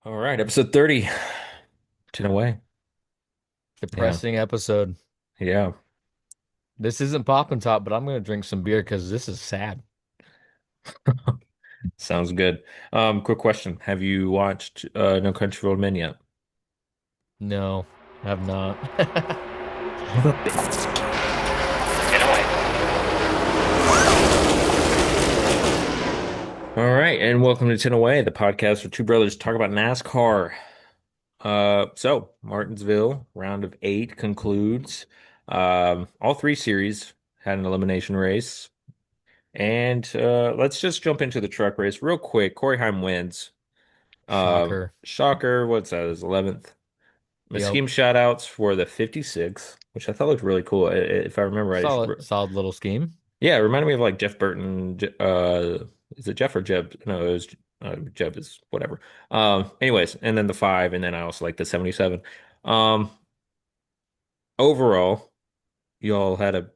All right, episode 30. 10 away. Yeah. Depressing episode. Yeah. This isn't popping top, but I'm gonna drink some beer because this is sad. Sounds good. Quick question. Have you watched No Country for Old Men yet? No, I have not. Son of a bitch. 10 away. All right, and welcome to 10 Away, the podcast where two brothers talk about NASCAR. So Martinsville, round of eight concludes. All three series had an elimination race. And let's just jump into the truck race real quick. Corey Heim wins. Shocker. Shocker, what's that? His 11th. Yep. Scheme shoutouts for the 56, which I thought looked really cool. If I remember right, Solid little scheme. yeah, it reminded me of like Jeff Burton. Is it Jeff or Jeb? No, it was Jeb is whatever. Anyways, and then the five, and then I also like the 77. Um, Overall, y'all had a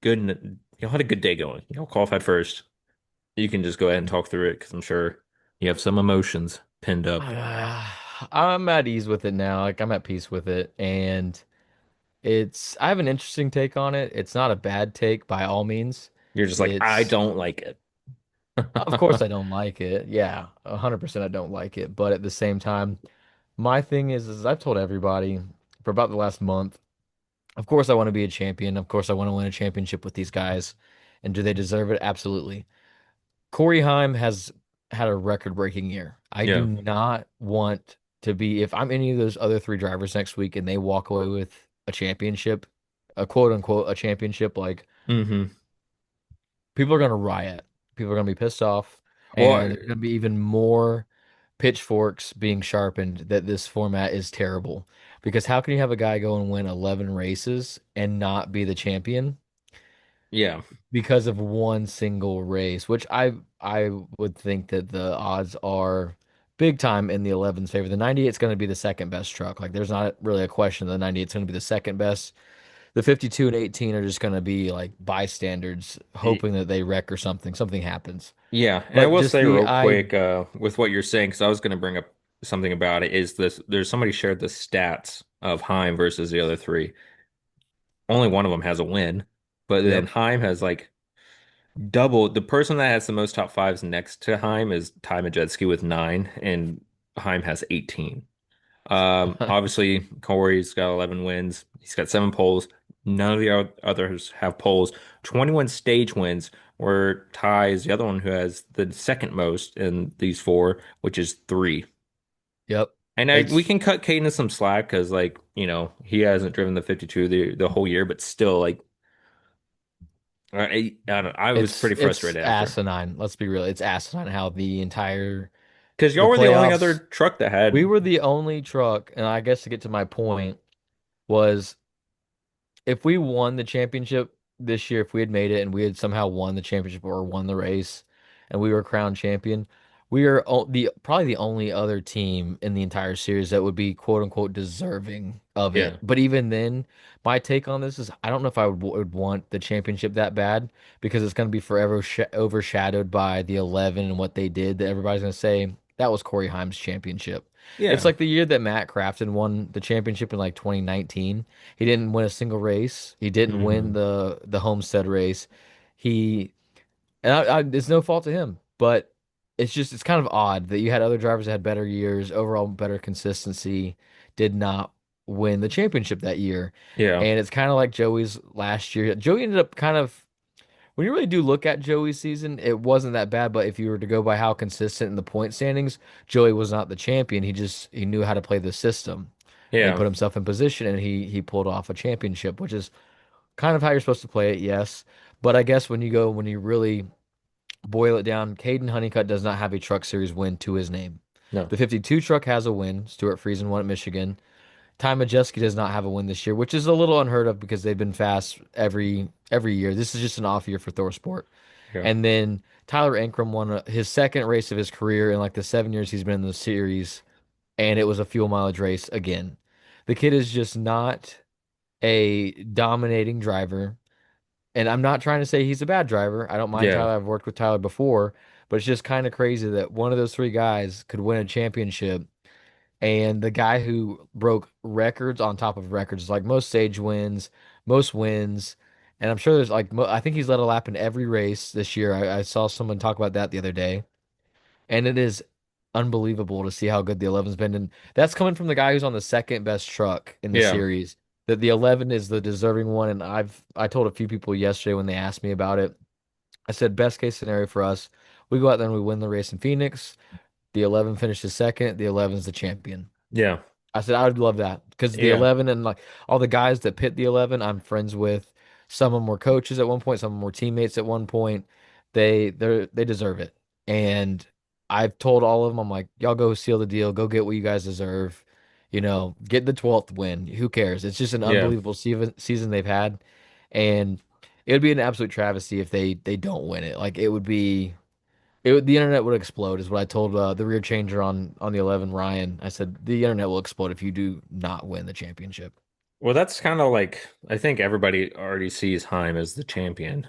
y'all had a good day going. Y'all qualified first. You can just go ahead and talk through it because I'm sure you have some emotions pinned up. I'm at ease with it now. Like I'm at peace with it, and I have an interesting take on it. It's not a bad take by all means. You're just like, I It's don't like it. Of course I don't like it. Yeah, 100% I don't like it. But at the same time, my thing is I've told everybody for about the last month. Of course, I want to be a champion. Of course, I want to win a championship with these guys. And do they deserve it? Absolutely. Corey Heim has had a record-breaking year. I do Yeah. not want to be, if I'm any of those other three drivers next week and they walk away with a championship, a quote unquote, a championship, like Hmm. people are going to riot. People are going to be pissed off. Well, And there's going to be even more pitchforks being sharpened that this format is terrible. Because how can you have a guy go and win 11 races and not be the champion yeah. because of one single race? Which I would think that the odds are big time in the 11's favor. The 98 is going to be the second best truck. Like there's not really a question the 98 is going to be the second best. The 52 and 18 are just going to be like bystanders hoping that they wreck or something. Something happens. Yeah, and I But will just say the real I quick, with what you're saying, because I was going to bring up something about it, is this: there's somebody shared the stats of Heim versus the other three. Only one of them has a win, but then Yep. Heim has like double. The person that has the most top fives next to Heim is Ty Majeski with nine, and Heim has 18. Obviously, Corey's got 11 wins. He's got seven poles. None of the others have poles. 21 stage wins, where Ty is the other one who has the second most in these four, which is three. Yep. And we It's can cut Caden some slack because, like, he hasn't driven the 52 the whole year, but still, like, I don't know, I was pretty it's frustrated after asinine. Let's be real. It's asinine how because the y'all were the only other playoffs. truck that We had, were the only truck, and I guess to get to my point was if we won the championship this year, if we had made it and we had somehow won the championship or won the race and we were crowned champion, we are the probably the only other team in the entire series that would be quote unquote deserving of it. yeah, But even then, my take on this is I don't know if I would want the championship that bad because it's going to be forever sh overshadowed by the 11 and what they did that everybody's going to say that was Corey Haim's championship. It's yeah, like the year that Matt Crafton won the championship in like 2019. He didn't win a single race. He didn't win hmm, the Homestead race. He and it's no fault to him, but it's kind of odd that you had other drivers that had better years, overall better consistency, did not win the championship that year. yeah, And it's kind of like Joey's last year. Joey ended up kind of when you really do look at Joey's season, it wasn't that bad, but if you were to go by how consistent in the point standings, Joey was not the champion. He knew how to play the system and yeah, put himself in position and he pulled off a championship, which is kind of how you're supposed to play it, yes. But I guess when you really boil it down, Caden Honeycutt does not have a Truck Series win to his name. no, The 52 truck has a win. Stuart Friesen won at Michigan. Ty Majeski does not have a win this year, which is a little unheard of because they've been fast every year. This is just an off year for ThorSport. yeah, And then Tyler Ankrum won his second race of his career in like the 7 years he's been in the series, and it was a fuel mileage race again. The kid is just not a dominating driver. And I'm not trying to say he's a bad driver. I don't mind yeah. Tyler. I've worked with Tyler before, but it's just kind of crazy that one of those three guys could win a championship. And the guy who broke records on top of records, like most stage wins, most wins. And I'm sure there's like, I think he's led a lap in every race this year. I saw someone talk about that the other day. And it is unbelievable to see how good the 11's been. And that's coming from the guy who's on the second best truck in the Yeah. series. That the 11 is the deserving one. And I told a few people yesterday when they asked me about it, I said, best case scenario for us, we go out there and we win the race in Phoenix. The 11 finishes second. The 11's the champion. Yeah. I said I would love that because the Yeah. 11 and like all the guys that pit the 11, I'm friends with. Some of them were coaches at one point, some of them were teammates at one point. They deserve it. And I've told all of them, I'm like, y'all go seal the deal, go get what you guys deserve. Get the 12th win. Who cares? It's just an Yeah. unbelievable season they've had. And it would be an absolute travesty if they don't win it. Like the internet would explode, is what I told the rear changer on the 11, Ryan. I said the internet will explode if you do not win the championship. Well, that's kind of like I think everybody already sees Heim as the champion.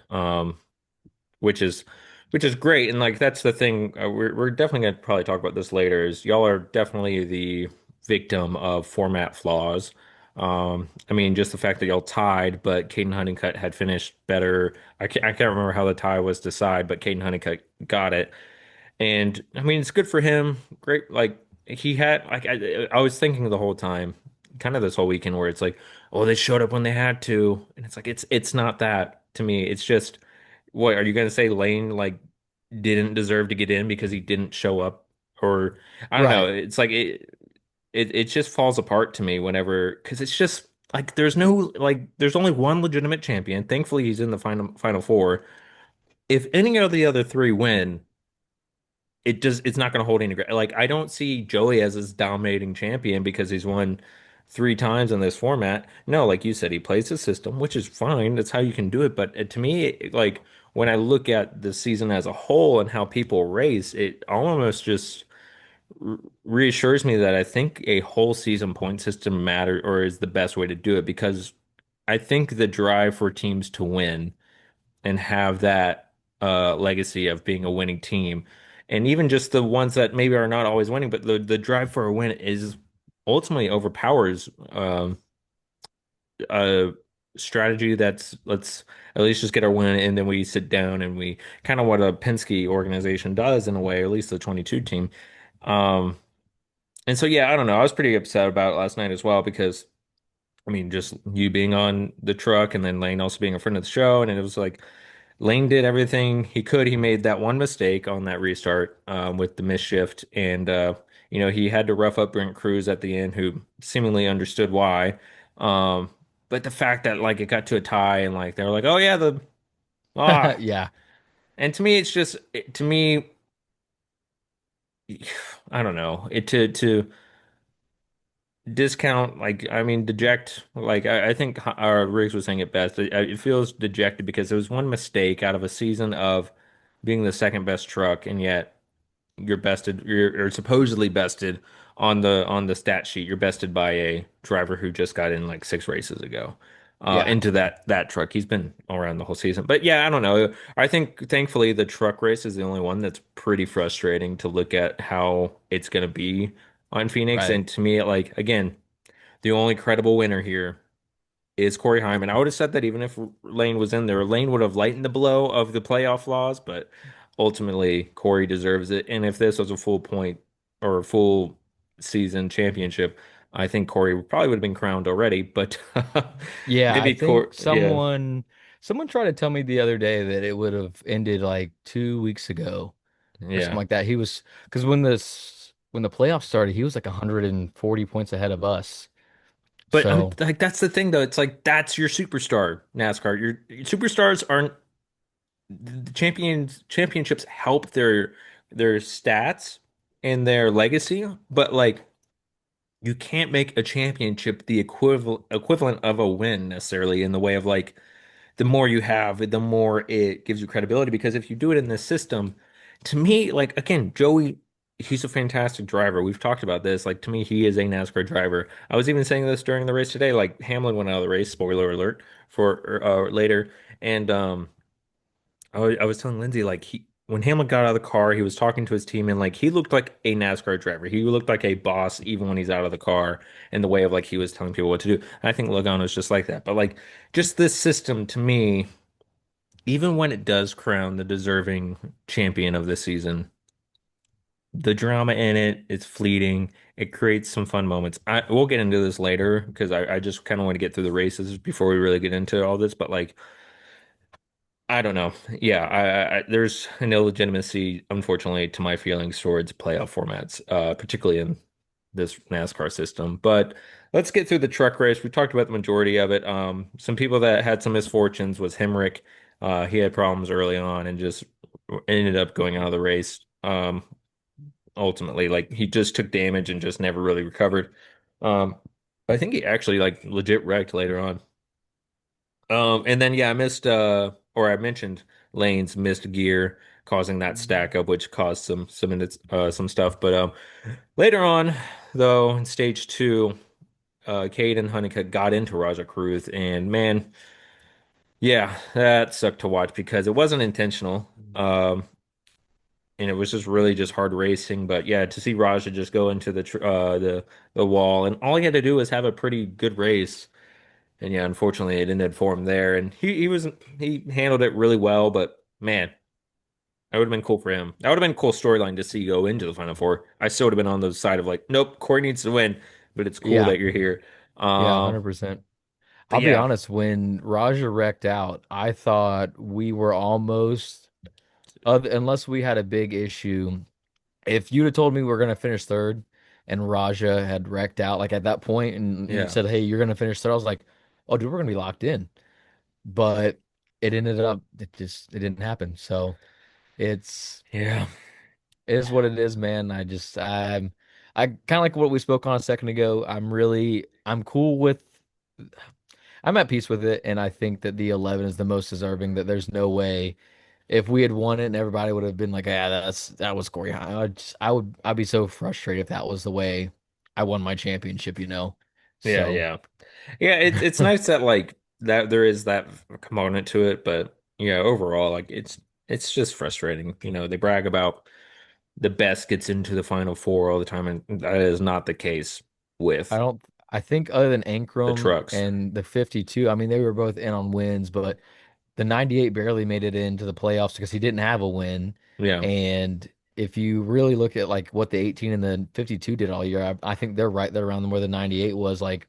Which is which is great. And like that's the thing. We're definitely gonna probably talk about this later. Is y'all are definitely the victim of format flaws. I mean, just the fact that y'all tied, but Caden Honeycutt had finished better. I can't remember how the tie was decided, but Caden Honeycutt got it. And I mean, it's good for him. Great. Like he had, like I was thinking the whole time, kind of this whole weekend, where it's like, oh, they showed up when they had to, and it's like it's not that to me. It's just, what are you gonna say? Lane like didn't deserve to get in because he didn't show up, or I don't know. Right. It's like it just falls apart to me whenever because it's just like there's only one legitimate champion. Thankfully, he's in the final four. If any of the other three win it's not going to hold any like I don't see Joey as this dominating champion because he's won three times in this format. No, like you said, he plays the system, which is fine. That's how you can do it. But to me, like when I look at the season as a whole and how people race, it almost just reassures me that I think a whole season point system matter or is the best way to do it because I think the drive for teams to win and have that legacy of being a winning team. And even just the ones that maybe are not always winning, but the drive for a win is ultimately overpowers a strategy that's let's at least just get our win and then we sit down and we kind of what a Penske organization does in a way, or at least the 22 team. Um, and so yeah, I don't know. I was pretty upset about it last night as well because I mean, just you being on the truck and then Lane also being a friend of the show, and it was like Lane did everything he could. He made that one mistake on that restart with the misshift, and he had to rough up Brent Cruz at the end, who seemingly understood why. Um, but the fact that like it got to a tie and like they were like, "Oh yeah, the ah," Yeah. and to me, it's just to me, I don't know it to discount like I mean deject like I think our Riggs was saying it best. It feels dejected because it was one mistake out of a season of being the second best truck, and yet you're supposedly bested on the stat sheet. You're bested by a driver who just got in like six races ago. Yeah. Into that truck. He's been around the whole season. But yeah, I don't know. I think thankfully the truck race is the only one that's pretty frustrating to look at how it's going to be on Phoenix. Right. And to me, like again, the only credible winner here is Corey Hyman. I would have said that even if Lane was in there, Lane would have lightened the blow of the playoff laws, but ultimately Corey deserves it. And if this was a full point or a full season championship, I think Corey probably would have been crowned already. But Yeah, I maybe Corey, think yeah, someone tried to tell me the other day that it would have ended like 2 weeks ago or something yeah. like that. He was because when the playoffs started, he was like 140 points ahead of us. But I'm So, like that's the thing though. It's like that's your superstar, NASCAR. Your superstars aren't the championships help their stats and their legacy, but like you can't make a championship the equivalent of a win necessarily in the way of like the more you have, the more it gives you credibility. Because if you do it in this system, to me, like again, Joey, he's a fantastic driver. We've talked about this. Like to me, he is a NASCAR driver. I was even saying this during the race today. Like Hamlin went out of the race, spoiler alert, for later. And I was telling Lindsay like when Hamlin got out of the car, he was talking to his team and like he looked like a NASCAR driver. He looked like a boss even when he's out of the car in the way of like he was telling people what to do. And I think Logano's just like that. But like just this system to me, even when it does crown the deserving champion of the season, the drama in it, it's fleeting. It creates some fun moments. We'll get into this later because I just kind of want to get through the races before we really get into all this. But like I don't know. Yeah, there's an illegitimacy, unfortunately, to my feelings towards playoff formats, particularly in this NASCAR system. But let's get through the truck race. We talked about the majority of it. Some people that had some misfortunes was Hemrick. He had problems early on and just ended up going out of the race. Ultimately, like he just took damage and just never really recovered. Um, I think he actually like legit wrecked later on. And then yeah, I mentioned Lane's missed gear causing that stack up, which caused some stuff. But later on, though, in stage two, Cade and Honeycutt got into Raja Cruz, and man, yeah, that sucked to watch because it wasn't intentional. And it was just really just hard racing. But yeah, to see Raja just go into the wall, and all he had to do was have a pretty good race. And yeah, unfortunately, it ended for him there. And he handled it really well. But man, that would have been cool for him. That would have been a cool storyline to see go into the Final Four. I still would have been on the side of like, nope, Corey needs to win, but it's cool Yeah, that you're here. yeah, Um, 100%. but I'll be yeah, honest, when Raja wrecked out, I thought we were almost, unless we had a big issue. If you'd have told me we were going to finish third and Raja had wrecked out, like at that point, and yeah, said, "Hey, you're going to finish third," I was like, "Oh, dude, we're going to be locked in." But it ended up, it didn't happen. So it's yeah, it is what it is, man. I kind of like what we spoke on a second ago. I'm cool with, I'm at peace with it, and I think that the 11 is the most deserving. That there's no way if we had won it and everybody would have been like, yeah, that was Corey Hine. I'd be so frustrated if that was the way I won my championship, you know. yeah, So yeah, yeah. It's nice that like that there is that component to it, but yeah, overall, like it's just frustrating. They brag about the best gets into the Final Four all the time, and that is not the case I with don't. I think other than the Ankrum trucks. and the 52, I mean they were both in on wins, but the 98 barely made it into the playoffs because he didn't have a win. Yeah. And if you really look at like what the 18 and the 52 did all year, I think they're right there around where the 98 was, like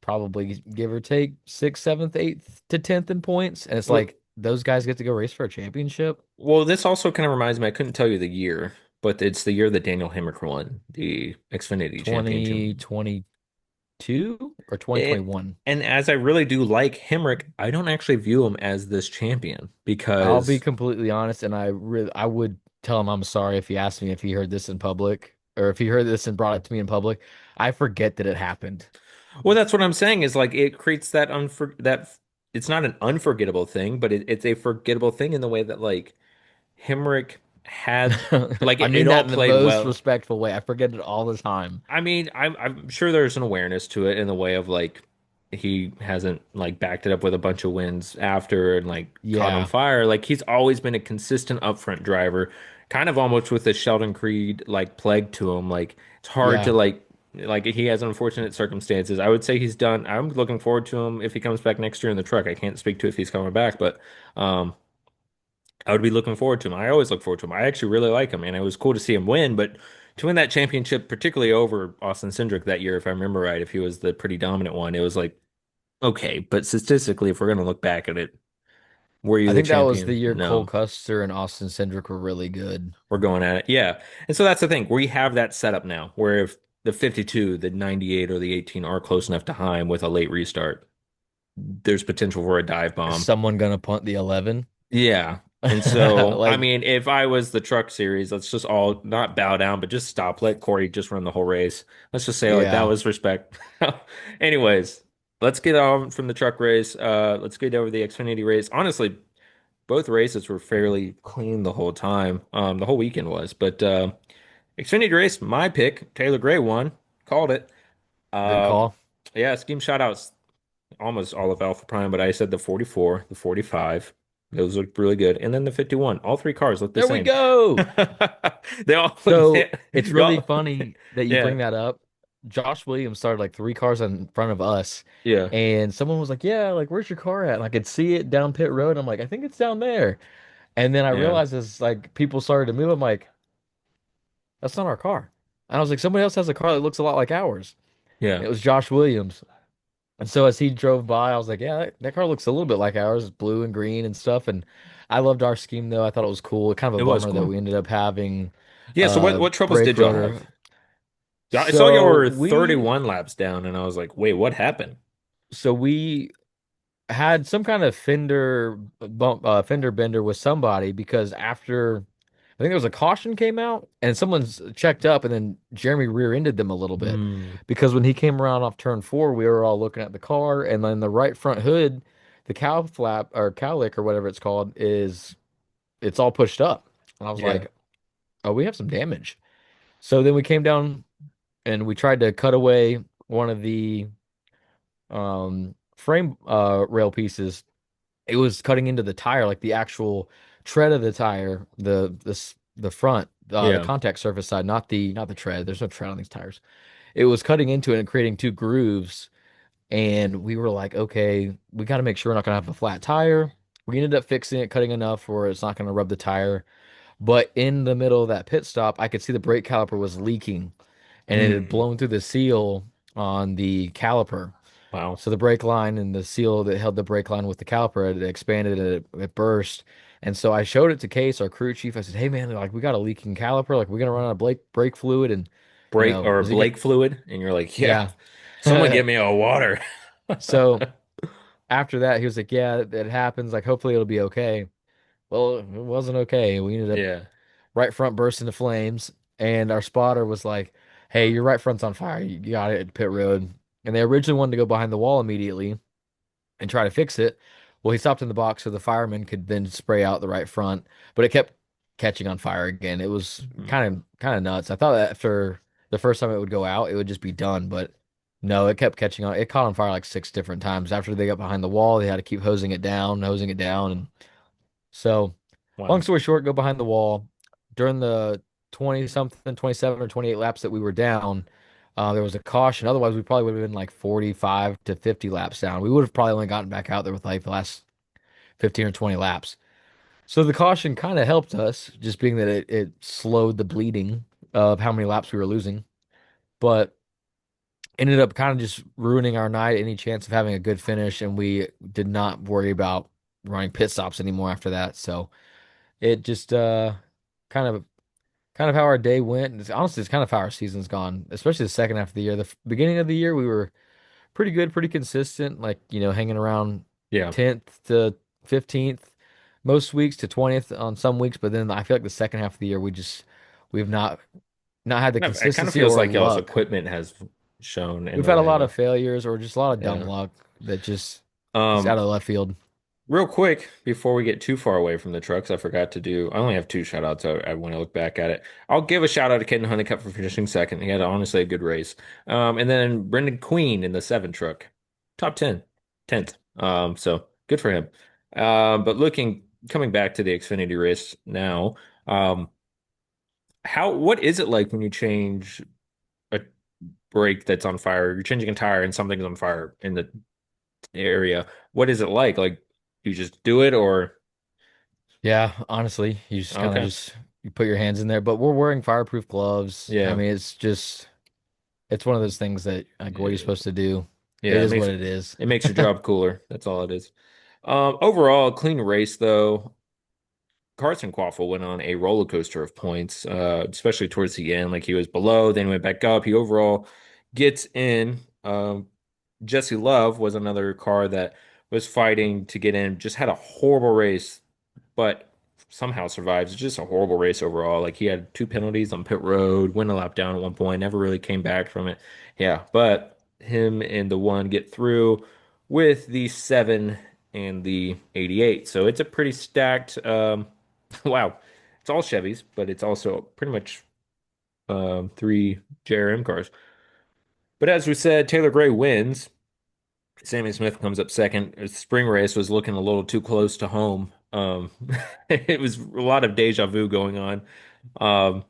probably give or take sixth, seventh, eighth to 10th in points. And it's Well, like those guys get to go race for a championship. well, this also kind of reminds me, I couldn't tell you the year, but it's the year that Daniel Hemrick won the Xfinity Championship. 2022 or It, 2021. and as I really do like Hemrick, I don't actually view him as this champion I'll be because, completely honest, and I would tell him I'm sorry if he asked me if he heard this in public or if he heard this and brought it to me in public. I forget that it happened. well, that's what I'm saying is like it creates that it's not an unforgettable thing, but it's a forgettable thing in the way that like Hemrick had, like I it mean all that in the played most well. respectful way. I forget it all the time. I mean, I'm sure there's an awareness to it in the way of like he hasn't like backed it up with a bunch of wins after and like caught on Yeah. fire. Like he's always been a consistent upfront driver, kind of almost with the Sheldon Creed like plague to him. Like it's hard to Yeah. like he has unfortunate circumstances. I would say he's done. I'm looking forward to him if he comes back next year in the truck. I can't speak to if he's coming back, but um I would be looking forward to him. I always look forward to him. I actually really like him, and it was cool to see him win. But to win that championship, particularly over Austin Cindric that year, if I remember right, if he was the pretty dominant one, it was like, okay. But statistically, if we're going to look back at it, were you I the think that was the champion? year Cole No, Custer and Austin Cindric were really good. we're going at it. Yeah. And so that's the thing. We have that setup now where if the 52, the 98, or the 18 are close enough to Heim with a late restart, there's potential for a dive Is bomb. someone gonna punt the 11? Yeah. And so, I Like, mean, if I was the truck series, let's just all not bow down, but just stop. Let Corey just run the whole race. Let's just say like that yeah. was respect. Anyways, let's get on from the truck race. Let's get over the Xfinity race. Honestly, both races were fairly clean the whole time. The whole weekend was, but Xfinity race, my pick, Taylor Gray won. Called it. Good Uh, call. yeah, scheme shoutouts almost all of Alpha Prime, but I said the 44, the 45. Those looked really good. And then the 51. All three cars look the There we same. go. They all look, So it's they really all, funny that you yeah, bring that up. Josh Williams started like three cars in front of us, yeah, and someone was like, "Yeah, like where's your car at?" And I could see it down pit road. I'm like, "I think it's down there." And then I yeah, realized as like people started to move, I'm like, "That's not our car." And I was like, "Somebody else has a car that looks a lot like ours." yeah. And it was Josh Williams. And so as he drove by, I was like, "Yeah, that car looks a little bit like ours, blue and green and stuff." And I loved our scheme though. I thought it was cool. Kind of a It was bummer that cool. we ended up having Yeah, so what troubles brake did y'all have? rotor. Yeah, I saw y'all So were we 31 laps down, and I was like, wait, what happened? so we had some kind of fender bender with somebody because after I think there was a caution came out and someone's checked up and then Jeremy rear-ended them a little bit Hmm. because when he came around off turn four, we were all looking at the car and then the right front hood, the cow flap or cowlick or whatever it's called it's all pushed up. And I was Yeah, like, oh, we have some damage. So then we came down and we tried to cut away one of the frame rail pieces. It was cutting into the tire, like the actual tread of the tire, the front, the yeah. contact surface side, not the tread. There's no tread on these tires. It was cutting into it and creating two grooves. And we were like, okay, we got to make sure we're not gonna have a flat tire. We ended up fixing it, cutting enough where it's not gonna rub the tire. But in the middle of that pit stop, I could see the brake caliper was leaking, and it had Hmm. blown through the seal on the caliper. Wow. So the brake line and the seal that held the brake line with the caliper had expanded and it burst. And so I showed it to Case, our crew chief. I said, "Hey man, like we got a leaking caliper. Like we're gonna run out of brake fluid, and Brake or is it gonna?" Blake fluid, and you're like, yeah, Yeah. someone get me a water. So after that, he was like, "Yeah, it happens. Like hopefully it'll be okay." Well, it wasn't okay. We ended up Yeah. right front burst into flames, and our spotter was like, "Hey, your right front's on fire. You got it at pit road." And they originally wanted to go behind the wall immediately and try to fix it. Well, he stopped in the box so the fireman could then spray out the right front, but it kept catching on fire again. It was Mhm. kind of nuts. I thought that after the first time it would go out, it would just be done, but no, it kept catching on. It caught on fire like six different times. After they got behind the wall, they had to keep hosing it down, and so long Wow. story short, go behind the wall. During the 20 something, 27 or 28 laps that we were down, there was a caution. Otherwise, we probably would have been like 45 to 50 laps down. We would have probably only gotten back out there with like the last 15 or 20 laps. So the caution kind of helped us, just being that it slowed the bleeding of how many laps we were losing, but ended up kind of just ruining our night, any chance of having a good finish, and we did not worry about running pit stops anymore after that. So it just kind of kind of how our day went. And honestly, it's kind of how our season's gone, especially the second half of the year. The beginning of the year, we were pretty good, pretty consistent, like, hanging around Yeah. 10th to 15th most weeks to 20th on some weeks. But then I feel like the second half of the year, we've not had the It kind of consistency feels or like y'all's luck. equipment has shown in We've a had a way, lot though. of failures or just a lot of dumb Yeah. luck that just is Um, out of left field. Real quick, before we get too far away from the trucks, I forgot to do. I only have two shout outs when I look back at it. I'll give a shout out to Caden Honeycutt for finishing second. He had honestly a good race. And then Brendan Queen in the seven truck, top 10, 10th. So good for him. But coming back to the Xfinity race now, um, what is it like when you change a brake that's on fire? You're changing a tire and something's on fire in the area. What is it like? Like, you just do it or? Yeah, honestly, you just kind of Okay. just you put your hands in there, but we're wearing fireproof gloves. I Yeah. mean, it's one of those things that like what are you Yeah. supposed to do? It Yeah, is what it is. it makes your job cooler. That's all it is. Overall, clean race though. Carson Quaffle went on a roller coaster of points, especially towards the end. Like he was below, then went back up. He overall gets in. Jesse Love was another car that was fighting to get in. Just had a horrible race, but somehow survives. It's just a horrible race overall. Like he had two penalties on pit road, went a lap down at one point, never really came back from it. Yeah, but him and the one get through with the seven and the 88. So it's a pretty stacked. Wow, it's all Chevys, but it's also pretty much three JRM cars. But as we said, Taylor Gray wins. Sammy Smith comes up second. Spring race was looking a little too close to home It was a lot of deja vu going on. Um,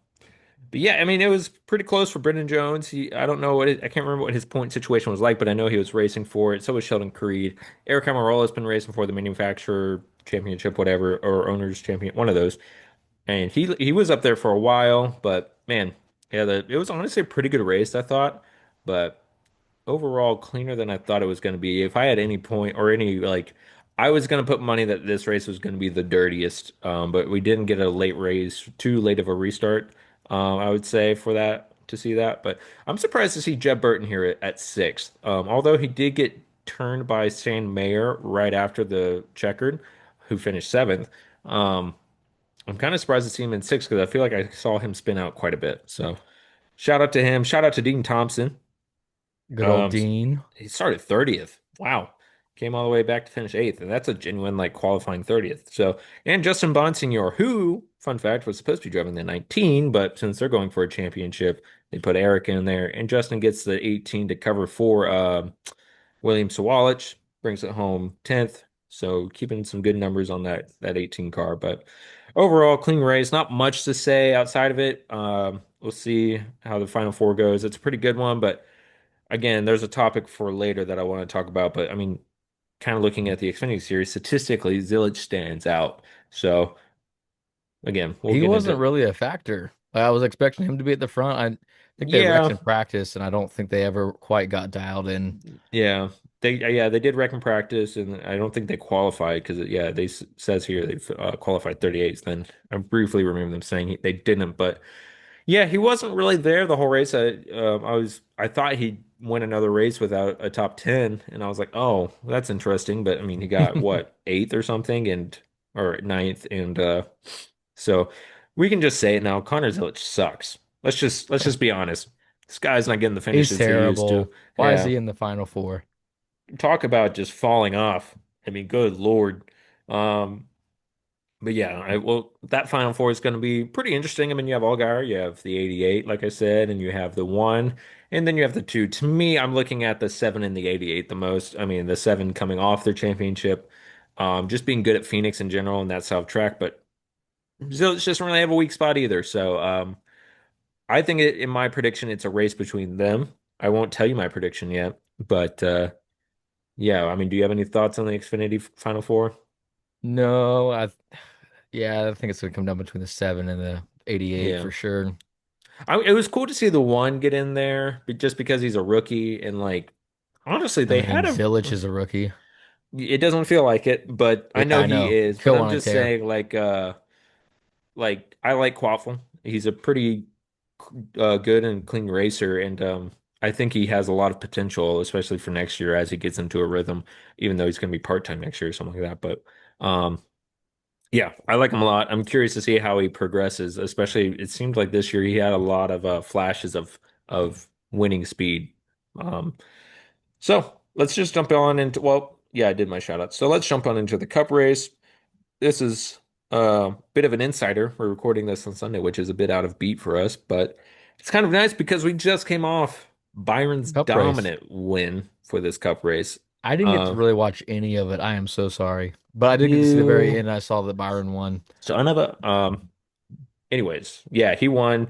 but yeah, I mean, it was pretty close for Brendan Jones. I don't know I can't remember what his point situation was like, but I know he was racing for it. So was Sheldon Creed. Eric Almirola has been racing for the manufacturer championship, whatever, or owners champion, one of those. And he was up there for a while, but man, yeah, it was honestly a pretty good race, I thought. But overall cleaner than I thought it was going to be. If I had any point or any like, I was going to put money that this race was going to be the dirtiest. But we didn't get a late race, too late of a restart. I would say for that to see that. But I'm surprised to see Jeb Burton here at sixth. Although he did get turned by Shane Mayer right after the checkered, who finished seventh. Um, I'm kind of surprised to see him in sixth because I feel like I saw him spin out quite a bit. So shout out to him. Shout out to Dean Thompson. Good old Um, Dean. he started 30th. Wow. Came all the way back to finish eighth, and that's a genuine like qualifying 30th. So, and Justin Bonsignor, who, fun fact, was supposed to be driving the 19, but since they're going for a championship, they put Eric in there, and Justin gets the 18 to cover for William Sawalich, brings it home 10th. So keeping some good numbers on that 18 car, but overall clean race. Not much to say outside of it. We'll see how the final four goes. It's a pretty good one, but again, there's a topic for later that I want to talk about, but I mean, kind of looking at the Xfinity series, statistically, Zillage stands out. So again, we'll He get wasn't into really a factor. I was expecting him to be at the front. I think they wrecked yeah, in practice, and I don't think they ever quite got dialed in. yeah. They did wreck in practice, and I don't think they qualified because yeah, says here they qualified 38th. Then I briefly remember them saying they didn't, but yeah, he wasn't really there the whole race. I thought he'd win another race without a top 10, and I was like, oh, that's interesting. But I mean, he got what, eighth or something, and or ninth, and so we can just say it now. Connor Zilic sucks. Let's just be honest. This guy's not getting the He's finishes he used to. terrible. Why is Yeah, he in the final four? talk about just falling off. I mean, good Lord. Um, but yeah, well, that Final Four is going to be pretty interesting. I mean, you have Allgaier, you have the 88, like I said, and you have the one, and then you have the two. To me, I'm looking at the seven and the 88 the most. I mean, the seven coming off their championship, just being good at Phoenix in general and that South track, but Zilch just don't really have a weak spot either. So, I think in my prediction, it's a race between them. I won't tell you my prediction yet, but yeah, I mean, do you have any thoughts on the Xfinity Final Four? No, yeah, I think it's gonna come down between the 7 and the 88 Yeah. for sure. It was cool to see the one get in there, but just because he's a rookie and like honestly, I they mean, had a. Zilich is a rookie. It doesn't feel like it, but I Yeah, know I he know. is. But Go I'm on a just tear. saying, like I like Quaffle. He's a pretty good and clean racer, and I think he has a lot of potential, especially for next year as he gets into a rhythm. Even though he's going to be part-time next year or something like that, but um, yeah, I like him a lot. I'm curious to see how he progresses, especially it seemed like this year he had a lot of flashes of winning speed. Um, so let's just jump on into well, yeah, I did my shout out. So let's jump on into the cup race. This is a bit of an insider. We're recording this on Sunday, which is a bit out of beat for us, but it's kind of nice because we just came off Byron's Cup race. dominant win for this cup race. I didn't get to Uh, really watch any of it. I am so sorry. But I did get to see the very you end. I saw that Byron won. son of a anyways, yeah, he won.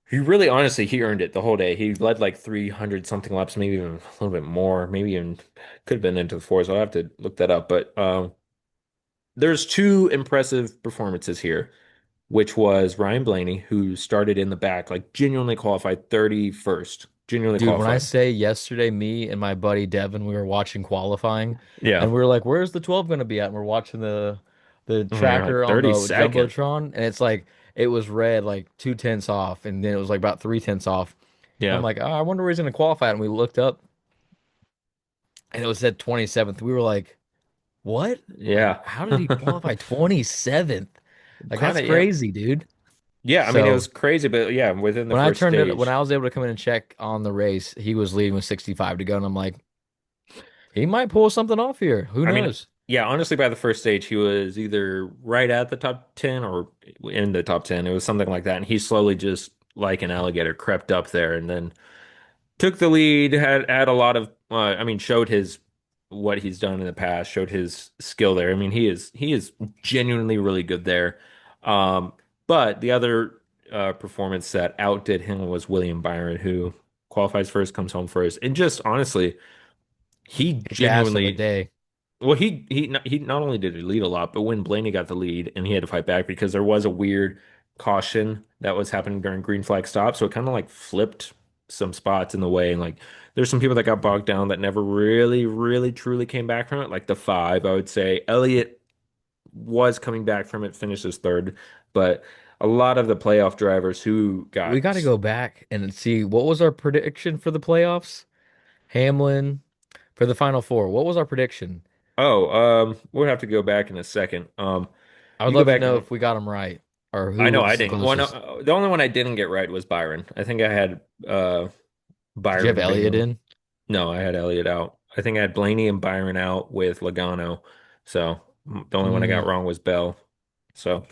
He really, honestly, he earned it the whole day. He led like 300 something laps, maybe even a little bit more, maybe even could have been into the fours. I'll have to look that up. But there's two impressive performances here, which was Ryan Blaney, who started in the back, like genuinely qualified 31st, genuinely Dude, when I qualified. say yesterday, me and my buddy Devin, we were watching qualifying Yeah. and we were like, where's the 12 going to be at? And we're watching the And we are tracker like on the 32nd. Jumbotron and it's like it was red like 2 tenths off and then it was like about 3 tenths off. And I'm Yeah. like, oh, I wonder where he's going to qualify. And we looked up and it was said 27th. We were like, what? Yeah. How did he qualify 27th? Like Kind that's of, yeah. crazy, dude. Yeah, I mean, it So was crazy, but yeah, within the when I first turned it, when stage. I was able to come in and check on the race, he was leading with 65 to go. And I'm like, he might pull something off here. Who I mean, knows? yeah, honestly, by the first stage, he was either right at the top 10 or in the top 10. It was something like that. And he slowly just, like an alligator, crept up there and then took the lead, had a lot of, I mean, showed his what he's done in the past, showed his skill there. I mean, he is genuinely really good there. Um, but the other performance that outdid him was William Byron, who qualifies first, comes home first, and just honestly, he Kicked ass on the genuinely day. well, he not only did he lead a lot, but when Blaney got the lead and he had to fight back because there was a weird caution that was happening during green flag stop, so it kind of like flipped some spots in the way, and like there's some people that got bogged down that never really, really, truly came back from it. Like the five, I would say Elliott was coming back from it, finishes third, but a lot of the playoff drivers who We got to got go back and see what was our prediction for the playoffs. Hamlin for the final four. What was our prediction? we'll have to go back in a second. I would You go love to back. know if we got them right or I who know I was the didn't. One, closest. the only one I didn't get right was Byron. I think I had Did you have Byron Elliott being in? no, I had Elliott out. I think I had Blaney and Byron out with Logano. So the only one I got Mm, wrong was Bell. So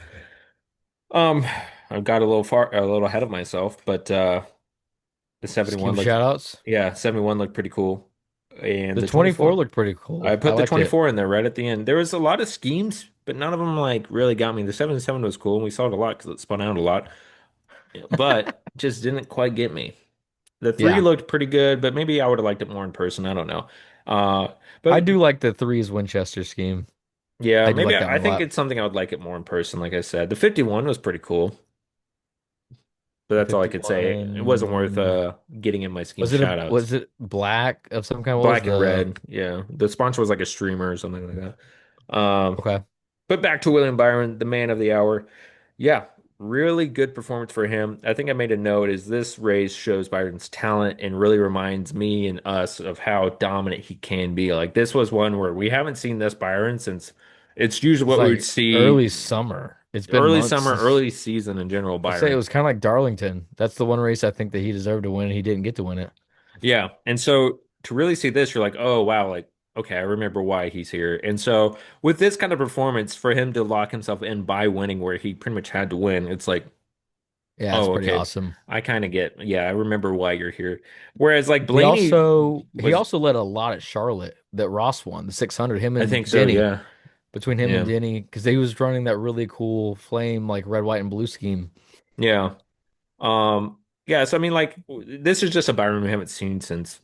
um, I got a little ahead of myself, but the just give 71 looked, shout outs. yeah, 71 looked pretty cool, and The the 24 24. looked pretty I cool. I put the liked it. 24 in there right at the end. There was a lot of schemes, but none of them like really got me. The 77 was cool, and we saw it a lot because it spun out a lot, but just didn't quite get me. The three Yeah. looked pretty good, but maybe I would have liked it more in person. I don't know. Uh, I but do like the threes Winchester scheme. yeah, I do maybe like that I one a think lot. it's something I would like it more in person. Like I said, the 51 was pretty cool, but The that's all I could say. It wasn't worth 51. getting in my scheme shout outs. Was it black of some kind? What was Black and the red, yeah. The sponsor was like a streamer or something like that. okay. But back to William Byron, the man of the hour. Yeah, really good performance for him. I think I made a note is this race shows Byron's talent and really reminds me and us of how dominant he can be. Like this was one where we haven't seen this Byron since it's usually It's what we would like see early summer. It's been early months summer, since early season in general, I'll say it Byron. was kind of like Darlington. That's the one race I think that he deserved to win and he didn't get to win it. Yeah. And so to really see this, you're like, oh wow, like okay, I remember why he's here. And so with this kind of performance, for him to lock himself in by winning where he pretty much had to win, it's like Yeah, it's oh, pretty okay. awesome. I kind of get, yeah, I remember why you're here. Whereas like He Blaney also he was, also led a lot at Charlotte that Ross won, the 600, him I and think so, Denny, yeah. between him and Yeah. Denny, because he was running that really cool flame like red, white, and blue scheme. Yeah. Yeah, so I mean like this is just a Byron we haven't seen since,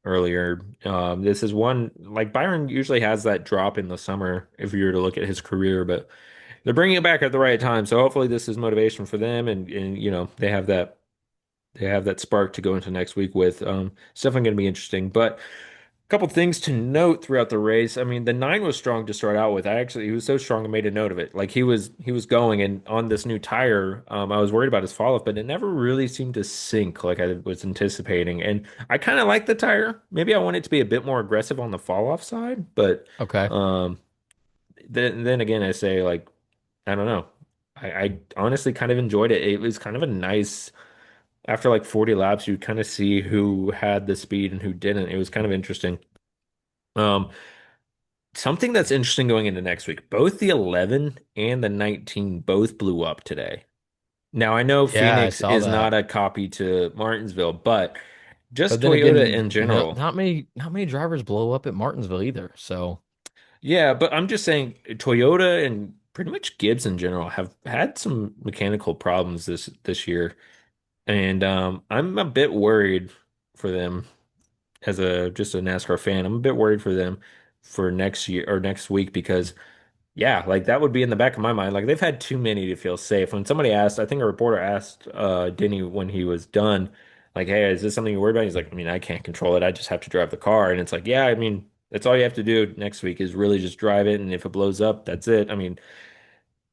earlier. This is one like Byron usually has that drop in the summer if you were to look at his career, but they're bringing it back at the right time. So hopefully this is motivation for them and they have that spark to go into next week with. It's definitely going to be interesting. But a couple things to note throughout the race. I mean, the nine was strong to start out with. He was so strong I made a note of it. Like he was going and on this new tire, I was worried about his fall off, but it never really seemed to sink like I was anticipating. And I kind of like the tire. Maybe I want it to be a bit more aggressive on the fall off side, but Okay. um, then again, I say like I don't know. I honestly kind of enjoyed it. It was kind of a nice after like 40 laps, you kind of see who had the speed and who didn't. It was kind of interesting. Um, Something that's interesting going into next week, both the 11 and the 19 both blew up today. Now, I know Yeah, I Phoenix saw is that. not a copy to Martinsville, but just But then Toyota again, in general. not many drivers blow up at Martinsville either. So Yeah, but I'm just saying Toyota and pretty much Gibbs in general have had some mechanical problems this year. And I'm a bit worried for them as a just a NASCAR fan, I'm a bit worried for them for next year or next week because yeah, like that would be in the back of my mind. Like they've had too many to feel safe. When somebody asked, I think a reporter asked Denny when he was done, like, hey, is this something you're worried about? He's like, I mean, I can't control it. I just have to drive the car. And it's like, yeah, I mean, that's all you have to do next week is really just drive it. And if it blows up, that's it. I mean,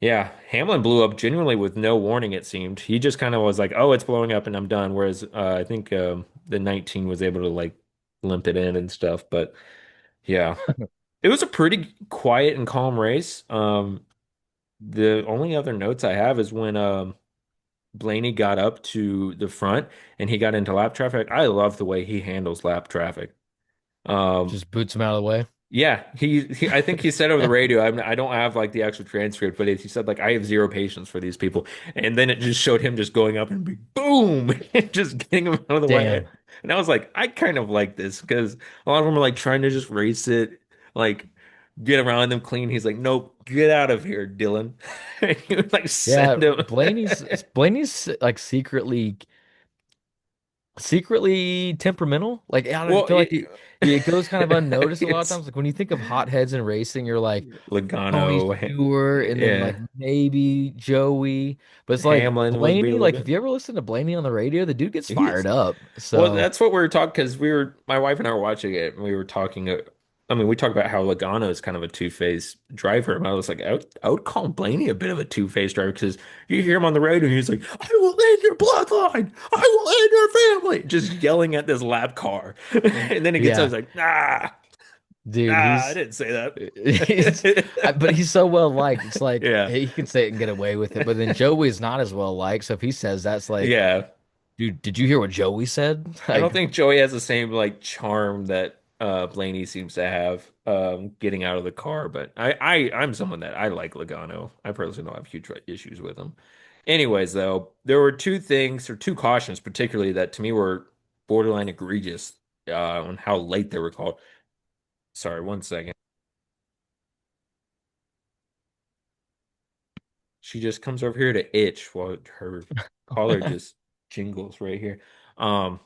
yeah, Hamlin blew up genuinely with no warning, it seemed. He just kind of was like, oh, it's blowing up and I'm done. Whereas I think the 19 was able to like limp it in and stuff. But yeah, it was a pretty quiet and calm race. The only other notes I have is when Blaney got up to the front and he got into lap traffic. I love the way he handles lap traffic. Um, just boots him out of the way. Yeah, I think he said over the radio. I don't have like the actual transcript, but he said like I have zero patience for these people, and then it just showed him just going up and boom, and just getting him out of the way. Damn. And I was like, I kind of like this because a lot of them are like trying to just race it, like get around them clean. He's like, nope, get out of here, Dylan. And he would like Yeah, send him. Blaney's like secretly temperamental. Like I don't Well, feel like it goes kind of unnoticed a lot of it's times. Like when you think of hotheads in racing, you're like Tony Logano, Stewart, and then like yeah, maybe Joey. But it's like Hamlin would be a Blaney. little Like if bit. you ever listen to Blaney on the radio, the dude gets He's fired up. Well, So that's what we were talking because my wife and I were watching it and we were talking. I mean, we talked about how Logano is kind of a two-faced driver. And I was like, I would call Blaney a bit of a two-faced driver because you hear him on the radio and he's like, I will end your bloodline. I will end your family. Just yelling at this lap car. And then he gets out, yeah, he's like, nah, dude, I didn't say he's, that. but he's so well liked. It's like Yeah. he can say it and get away with it. But then Joey's not as well liked. So if he says that's like, Yeah. dude, did you hear what Joey said? I don't Like, think Joey has the same like charm that Blaney seems to have getting out of the car, but I'm someone that I like Logano. I personally don't have huge issues with him. Anyways, though, there were two things or two cautions particularly that to me were borderline egregious on how late they were called. Sorry, one second. She just comes over here to itch while her collar just jingles right here. Um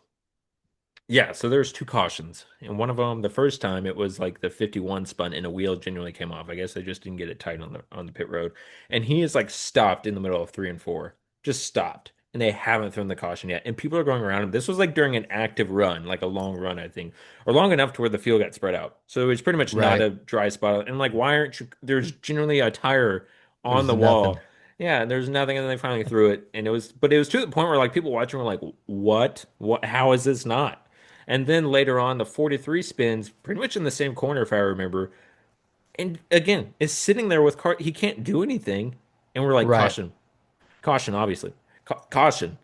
Yeah, so there's two cautions. And one of them, the first time it was like the 51 spun and a wheel genuinely came off. I guess they just didn't get it tight on the pit road. And he is like stopped in the middle of 3 and 4. Just stopped. And they haven't thrown the caution yet. And people are going around him. This was like during an active run, like a long run, I think, or long enough to where the field got spread out. So it was pretty much not right? a dry spot. And like, why aren't you? There's generally a tire on There's the nothing. wall. Yeah, and there's nothing, and then they finally threw it, and but it was to the point where like people watching were like, "What? What? How is this not?" And then later on, the 43 spins pretty much in the same corner, if I remember. And again, is sitting there with car. He can't do anything. And we're like, Right. caution, caution, obviously, caution.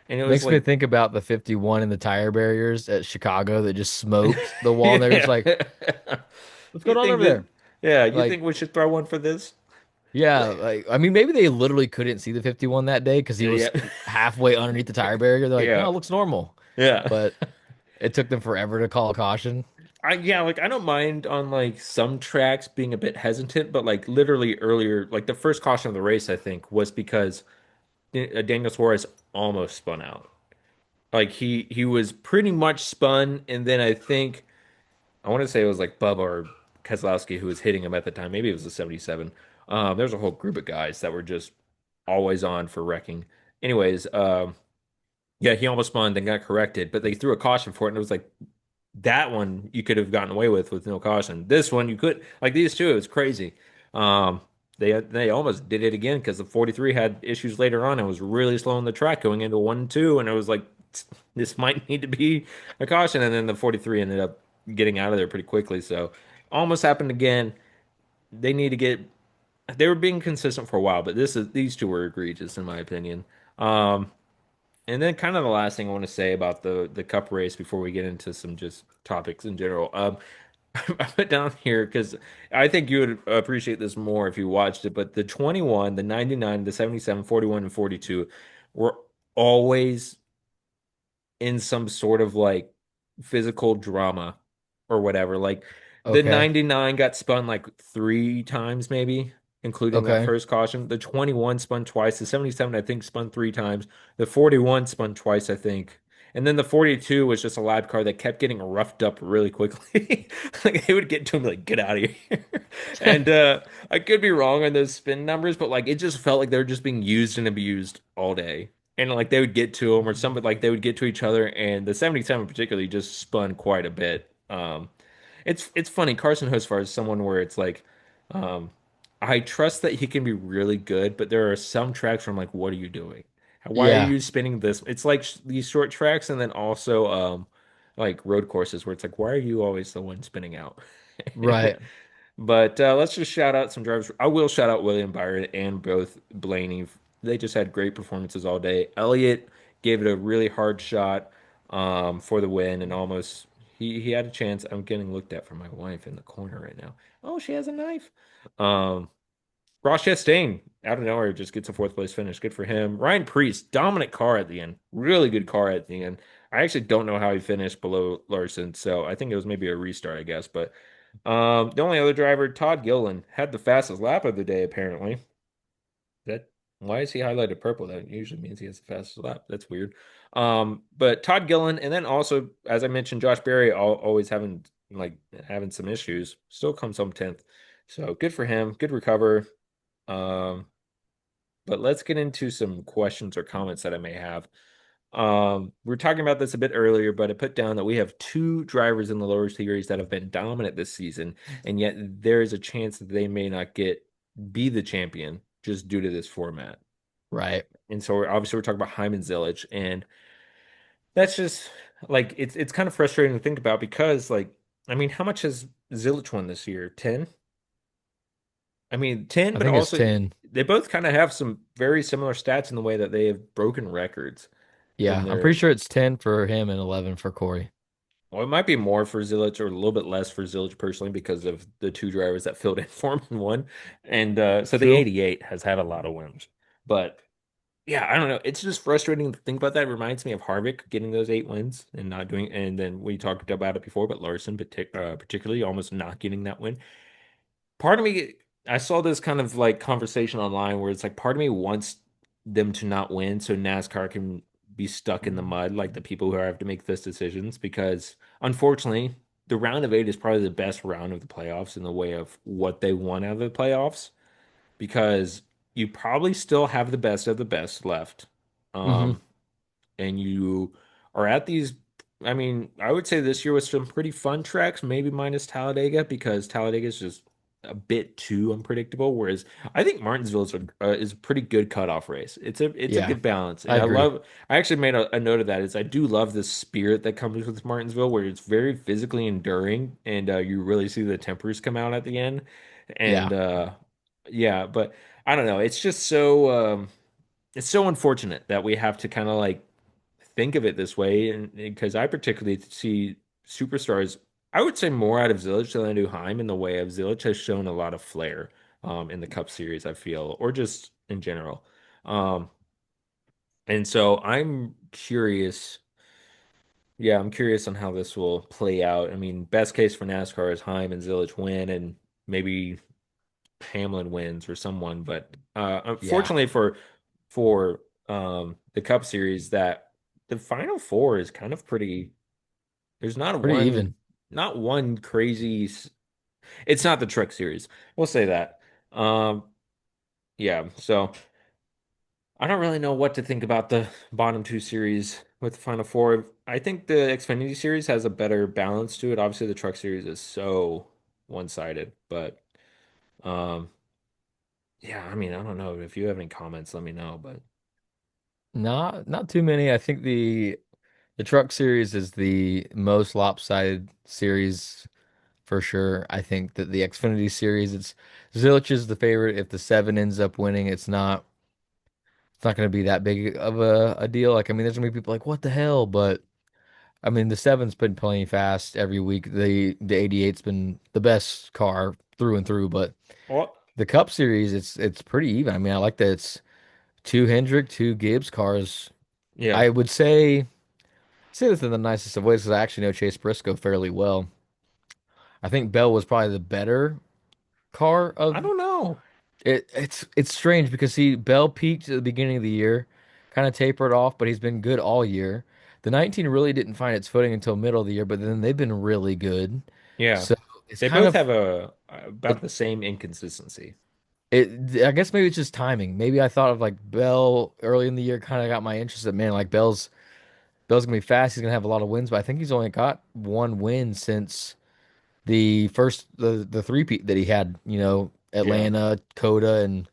And it was Makes me like, think about the 51 and the tire barriers at Chicago that just smoked the wall, and they're just yeah. like, "What's You going on think over that, there?" yeah, you Like, think we should throw one for this? yeah, like I mean, maybe they literally couldn't see the 51 that day because he was Yeah, halfway underneath the tire barrier. They're like, yeah, "No, it looks normal," yeah. but it took them forever to call a caution. Yeah, like I don't mind on like some tracks being a bit hesitant, but like literally earlier, like the first caution of the race, I think, was because Daniel Suarez almost spun out. Like he was pretty much spun, and then I think I want to say it was like Bubba or Keselowski who was hitting him at the time. Maybe it was the 77. There's a whole group of guys that were just always on for wrecking. Anyways, yeah, he almost spun, then got corrected, but they threw a caution for it, and it was like that one you could have gotten away with no caution. This one you could like these two. It was crazy. Um, they almost did it again because the 43 had issues later on and was really slowing the track going into 1 2, and it was like this might need to be a caution. And then the 43 ended up getting out of there pretty quickly. So almost happened again. They need to get. They were being consistent for a while, but these two were egregious in my opinion. Um, and then kind of the last thing I want to say about the cup race before we get into some just topics in general. I put down here because I think you would appreciate this more if you watched it, but the 21, the 99, the 77, 41, and 42 were always in some sort of like physical drama or whatever. Like the Okay, 99 got spun like 3 times, maybe, including that okay, first caution. The 21 spun twice. The 77, I think, spun 3 times. The 41 spun twice, I think. And then the 42 was just a lab car that kept getting roughed up really quickly. Like they would get to him like, get out of here. And I could be wrong on those spin numbers, but like it just felt like they were just being used and abused all day. And like they would get to him or something like they would get to each other and the 77 particularly just spun quite a bit. It's funny. Carson Hocevar is someone where it's like, um, I trust that he can be really good, but there are some tracks where I'm like, what are you doing? Why are yeah, you spinning this? It's like these short tracks and then also like road courses where it's like, why are you always the one spinning out? right, But let's just shout out some drivers. I will shout out William Byron and both Blaney. They just had great performances all day. Elliott gave it a really hard shot for the win and almost He had a chance. I'm getting looked at from my wife in the corner right now. Oh, she has a knife. Um, Ross Chastain out of nowhere just gets a fourth place finish. Good for him. Ryan Preece, dominant car at the end. Really good car at the end. I actually don't know how he finished below Larson, so I think it was maybe a restart, I guess. But the only other driver, Todd Gilliland, had the fastest lap of the day, apparently. That why is he highlighted purple? That usually means he has the fastest lap. That's weird. But Todd Gillen, and then also, as I mentioned, Josh Berry always having some issues. Still comes home 10th. So good for him. Good recover. Um, but let's get into some questions or comments that I may have. We were talking about this a bit earlier, but I put down that we have two drivers in the lower series that have been dominant this season, and yet there is a chance that they may not be the champion just due to this format. Right. And so we're talking about Hyman Zilich, and that's just like it's kind of frustrating to think about because like I mean, how much has Zilich won this year? 10? I mean, 10, I but think it's also 10. they both kind of have some very similar stats in the way that they have broken records in Yeah, I'm pretty their sure it's 10 for him and 11 for Corey. well, it might be more for Zilich or a little bit less for Zilich personally because of the two drivers that filled in for him in one. And so the True. 88 has had a lot of wins. But yeah, I don't know. It's just frustrating to think about that. It reminds me of Harvick getting those 8 wins and not doing, and then we talked about it before, but Larson particularly almost not getting that win. Part of me, I saw this kind of like conversation online where it's like part of me wants them to not win so NASCAR can be stuck in the mud, like the people who have to make those decisions, because unfortunately, the round of eight is probably the best round of the playoffs in the way of what they want out of the playoffs, because you probably still have the best of the best left. Hmm. Um, and you are at these. I mean, I would say this year was some pretty fun tracks, maybe minus Talladega, because Talladega is just a bit too unpredictable. Whereas I think Martinsville is a pretty good cutoff race. It's a Yeah, good balance, I and I agree. love. I actually made a note of that. Is I do love the spirit that comes with Martinsville, where it's very physically enduring, and you really see the tempers come out at the end, Yeah, and yeah, but I don't know. It's just so. It's so unfortunate that we have to kind of like think of it this way, and because I particularly see superstars, I would say more out of Zilich than I do Heim in the way of Zilich has shown a lot of flair in the Cup Series, I feel, or just in general. Um, and so I'm curious. Yeah, I'm curious on how this will play out. I mean, best case for NASCAR is Heim and Zilich win, and maybe Hamlin wins or someone. But yeah, unfortunately for the Cup Series, that the final four is kind of pretty. There's pretty even. not one crazy. It's not the Truck Series. We'll say that. Um, yeah. So I don't really know what to think about the bottom two series with the final four. I think the Xfinity Series has a better balance to it. Obviously, the Truck Series is so one-sided, but um, yeah. I mean, I don't know if you have any comments. Let me know. But Not too many. I think the Truck Series is the most lopsided series for sure. I think that the Xfinity Series, it's Zilich is the favorite. If the seven ends up winning, it's not going to be that big of a deal. Like, I mean, there's gonna be people like, what the hell? But I mean, the seven's been playing fast every week. The 88's been the best car through and through. But well, the Cup Series, it's pretty even. I mean, I like that it's two Hendrick, two Gibbs cars. yeah. I would say this in the nicest of ways because I actually know Chase Briscoe fairly well. I think Bell was probably the better car I of don't know. it. It's strange because Bell peaked at the beginning of the year, kind of tapered off, but he's been good all year. The 19 really didn't find its footing until middle of the year, but then they've been really good. Yeah. So it's They kind both of have about it, the same inconsistency. I guess maybe it's just timing. Maybe I thought of like Bell early in the year kind of got my interest that man, like Bell's gonna be fast. He's gonna have a lot of wins, but I think he's only got one win since the three-peat that he had, Yeah. Atlanta, Coda, and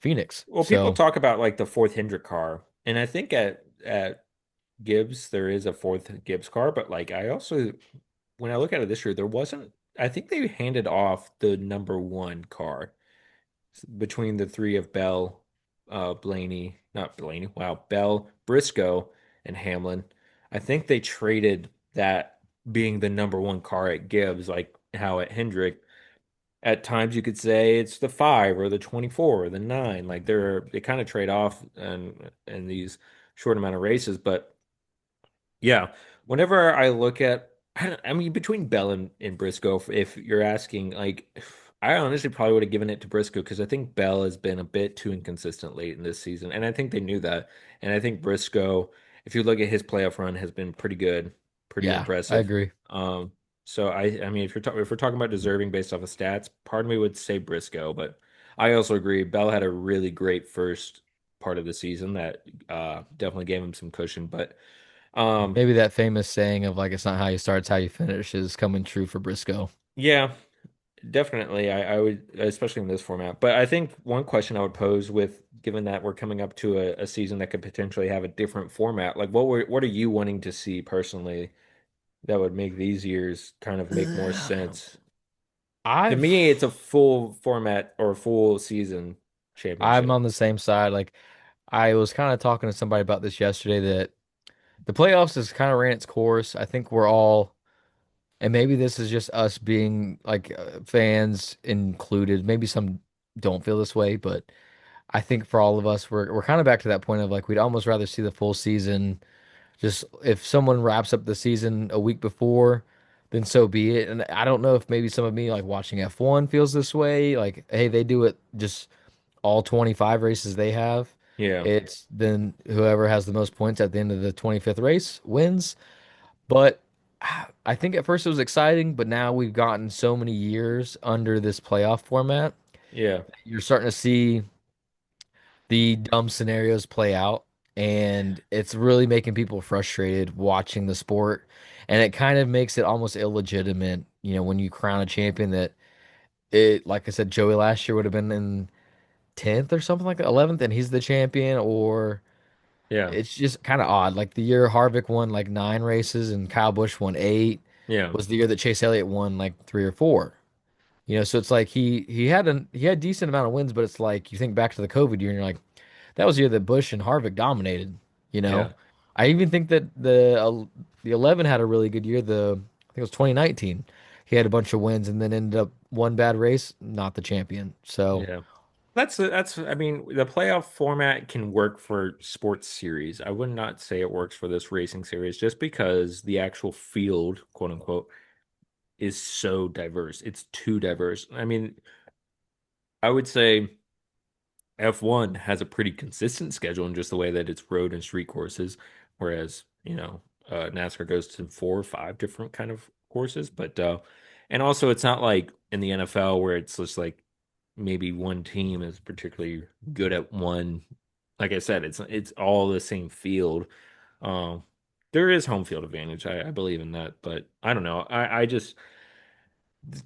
Phoenix. Well, people So talk about like the fourth Hendrick car, and I think at Gibbs there is a fourth Gibbs car, but like I also when I look at it this year, there wasn't. I think they handed off the number one car between the three of Bell, Blaney, not Blaney, wow, Bell, Briscoe, and Hamlin. I think they traded that. being the number one car it gives, like how at Hendrick, at times you could say it's the 5 or the 24 or the 9. Like they kind of trade off in these short amount of races, but yeah, whenever I look at, I mean, between Bell and Briscoe, if you're asking, like, I honestly probably would have given it to Briscoe because I think Bell has been a bit too inconsistent late in this season, and I think they knew that. And I think Briscoe, if you look at his playoff run, has been pretty good, pretty Yeah, I impressive. agree. Um, so I mean, if we're talking about deserving based off of stats, part of me would say Briscoe, but I also agree Bell had a really great first part of the season that definitely gave him some cushion, but. Um, Maybe that famous saying of like it's not how you start, it's how you finish is coming true for Briscoe. yeah, definitely. I would, especially in this format. But I think one question I would pose with, given that we're coming up to a season that could potentially have a different format, like what are you wanting to see personally that would make these years kind of make more sense? To I've me, it's a full format or full season I'm championship. on the same side. Like I was kind of talking to somebody about this yesterday that the playoffs has kind of ran its course. I think we're all, and maybe this is just us being like fans included. Maybe some don't feel this way, but I think for all of us, we're kind of back to that point of like we'd almost rather see the full season. Just if someone wraps up the season a week before, then so be it. And I don't know if maybe some of me like watching F1 feels this way. Like, hey, they do it just all 25 races they have. Yeah, It's then whoever has the most points at the end of the 25th race wins. But I think at first it was exciting, but now we've gotten so many years under this playoff format. yeah, You're starting to see the dumb scenarios play out, and it's really making people frustrated watching the sport. And it kind of makes it almost illegitimate, when you crown a champion that like I said, Joey last year would have been in 10th or something like that, 11th, and he's the champion, or yeah, it's just kind of odd. Like the year Harvick won like 9 races and Kyle Busch won 8 yeah, was the year that Chase Elliott won like 3 or 4. So it's like he had decent amount of wins, but it's like you think back to the COVID year and you're like, that was the year that Bush and Harvick dominated, you know. yeah, I even think that the 11 had a really good year. I think it was 2019. He had a bunch of wins and then ended up one bad race, not the champion. So, yeah. That's I mean the playoff format can work for sports series. I would not say it works for this racing series just because the actual field, quote unquote, is so diverse. It's too diverse. I mean, I would say F1 has a pretty consistent schedule in just the way that it's road and street courses, whereas, NASCAR goes to 4 or 5 different kind of courses. But and also it's not like in the NFL where it's just like maybe one team is particularly good at one. Like I said, it's all the same field. Um, there is home field advantage. I believe in that, but I don't know. I just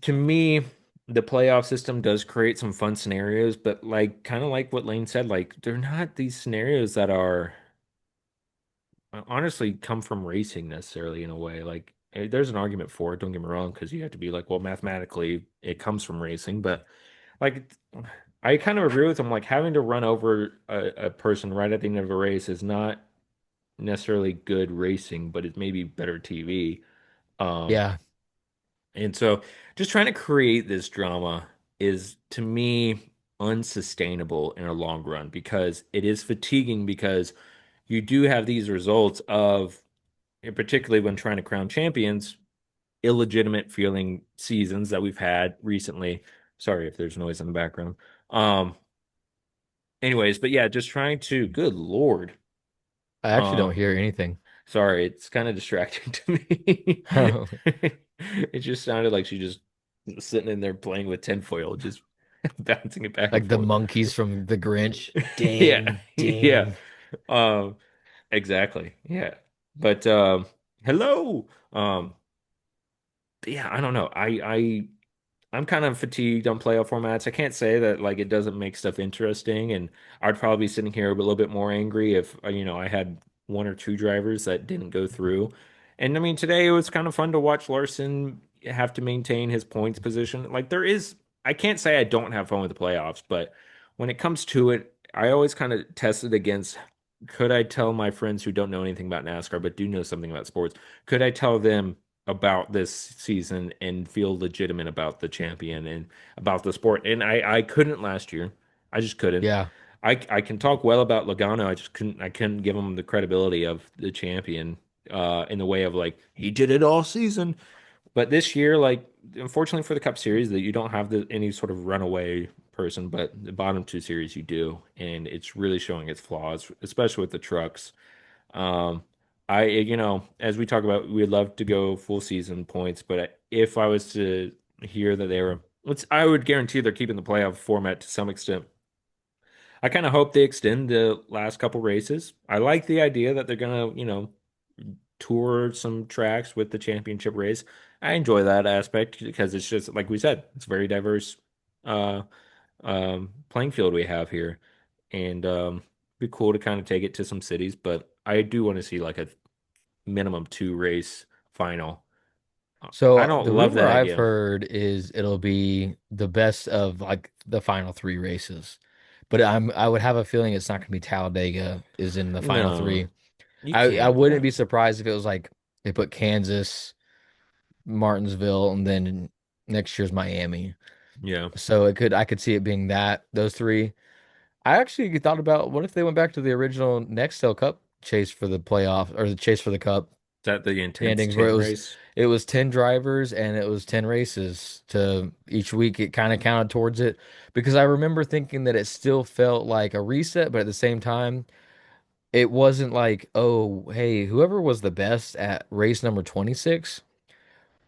to me, the playoff system does create some fun scenarios, but like kind of like what Lane said, like they're not these scenarios that are honestly come from racing necessarily in a way. Like there's an argument for it, don't get me wrong, because you have to be like, well, mathematically it comes from racing, but like I kind of agree with him. Like having to run over a person right at the end of a race is not necessarily good racing, but it's maybe better TV. Um, yeah, And so just trying to create this drama is to me unsustainable in a long run because it is fatiguing because you do have these results of, and particularly when trying to crown champions, illegitimate feeling seasons that we've had recently. Sorry if there's noise in the background. Um, Anyways, but yeah, just trying to, good Lord. I actually don't Um, hear anything. Sorry, it's kind of distracting to me. It just sounded like she just sitting in there playing with tinfoil, just bouncing it back and Like the forth. monkeys from the Grinch. Yeah, Ding, yeah. ding. Um, exactly. Yeah. But hello. Yeah, I don't know. I'm kind of fatigued on playoff formats. I can't say that like it doesn't make stuff interesting, and I'd probably be sitting here a little bit more angry if I had 1 or 2 drivers that didn't go through. And I mean, today it was kind of fun to watch Larson have to maintain his points position. Like I can't say I don't have fun with the playoffs, but when it comes to it, I always kind of test it against. Could I tell my friends who don't know anything about NASCAR but do know something about sports? Could I tell them about this season and feel legitimate about the champion and about the sport. And I couldn't last year. I just couldn't. Yeah. I can talk well about Logano. I couldn't give him the credibility of the champion in the way of like he did it all season. But this year, like unfortunately for the Cup Series, that you don't have any sort of runaway person, but the bottom two series you do, and it's really showing its flaws, especially with the trucks. Um, as we talk about, we'd love to go full season points, but if I was to hear that I would guarantee they're keeping the playoff format to some extent. I kind of hope they extend the last couple races. I like the idea that they're gonna, tour some tracks with the championship race. I enjoy that aspect because it's just like we said, it's a very diverse uh playing field we have here. And be cool to kind of take it to some cities, but I do want to see like a minimum two race final. I So don't the love rumor that I've idea. heard is it'll be the best of like the final three races. But I would have a feeling it's not gonna be Talladega is in the final No, three. you I can't. wouldn't be surprised if it was like they put Kansas, Martinsville, and then next year's Miami. Yeah. So I could see it being those three. I actually thought about what if they went back to the original Nextel Cup chase for the playoff or the chase for the Cup Is that the intense standings where 10 race? it was 10 drivers and it was 10 races to each week it kind of counted towards it because I remember thinking that it still felt like a reset, but at the same time it wasn't like, oh, hey, whoever was the best at race number 26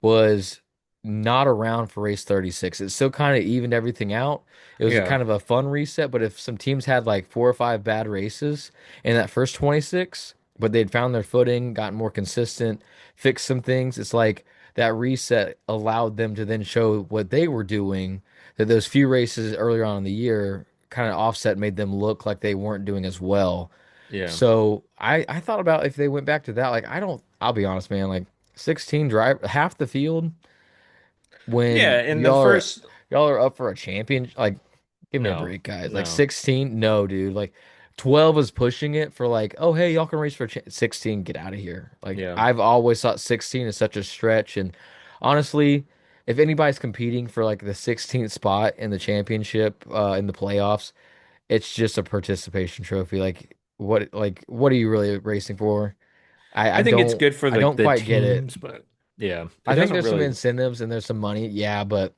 was not around for race 36. It still kind of evened everything out. It was a Yeah. kind of a fun reset, but if some teams had like four or five bad races in that first 26, but they'd found their footing, gotten more consistent, fixed some things, it's like that reset allowed them to then show what they were doing, that those few races earlier on in the year kind of offset made them look like they weren't doing as well. Yeah. So I thought about if they went back to that, like I'll be honest, man, like 16 drive half the field Yeah, when in the first y'all are up for a champion, like give me a no. break, guys. Like No. 16, no, dude. Like 12 is pushing it for like, oh hey, y'all can race for 16, get out of here. Like Yeah. I've always thought 16 is such a stretch, and honestly, if anybody's competing for like the 16th spot in the championship in the playoffs, it's just a participation trophy. Like what are you really racing for? I think it's good for I like don't the quite get it. teams, but yeah, it I think doesn't there's some really incentives and there's some money, yeah, but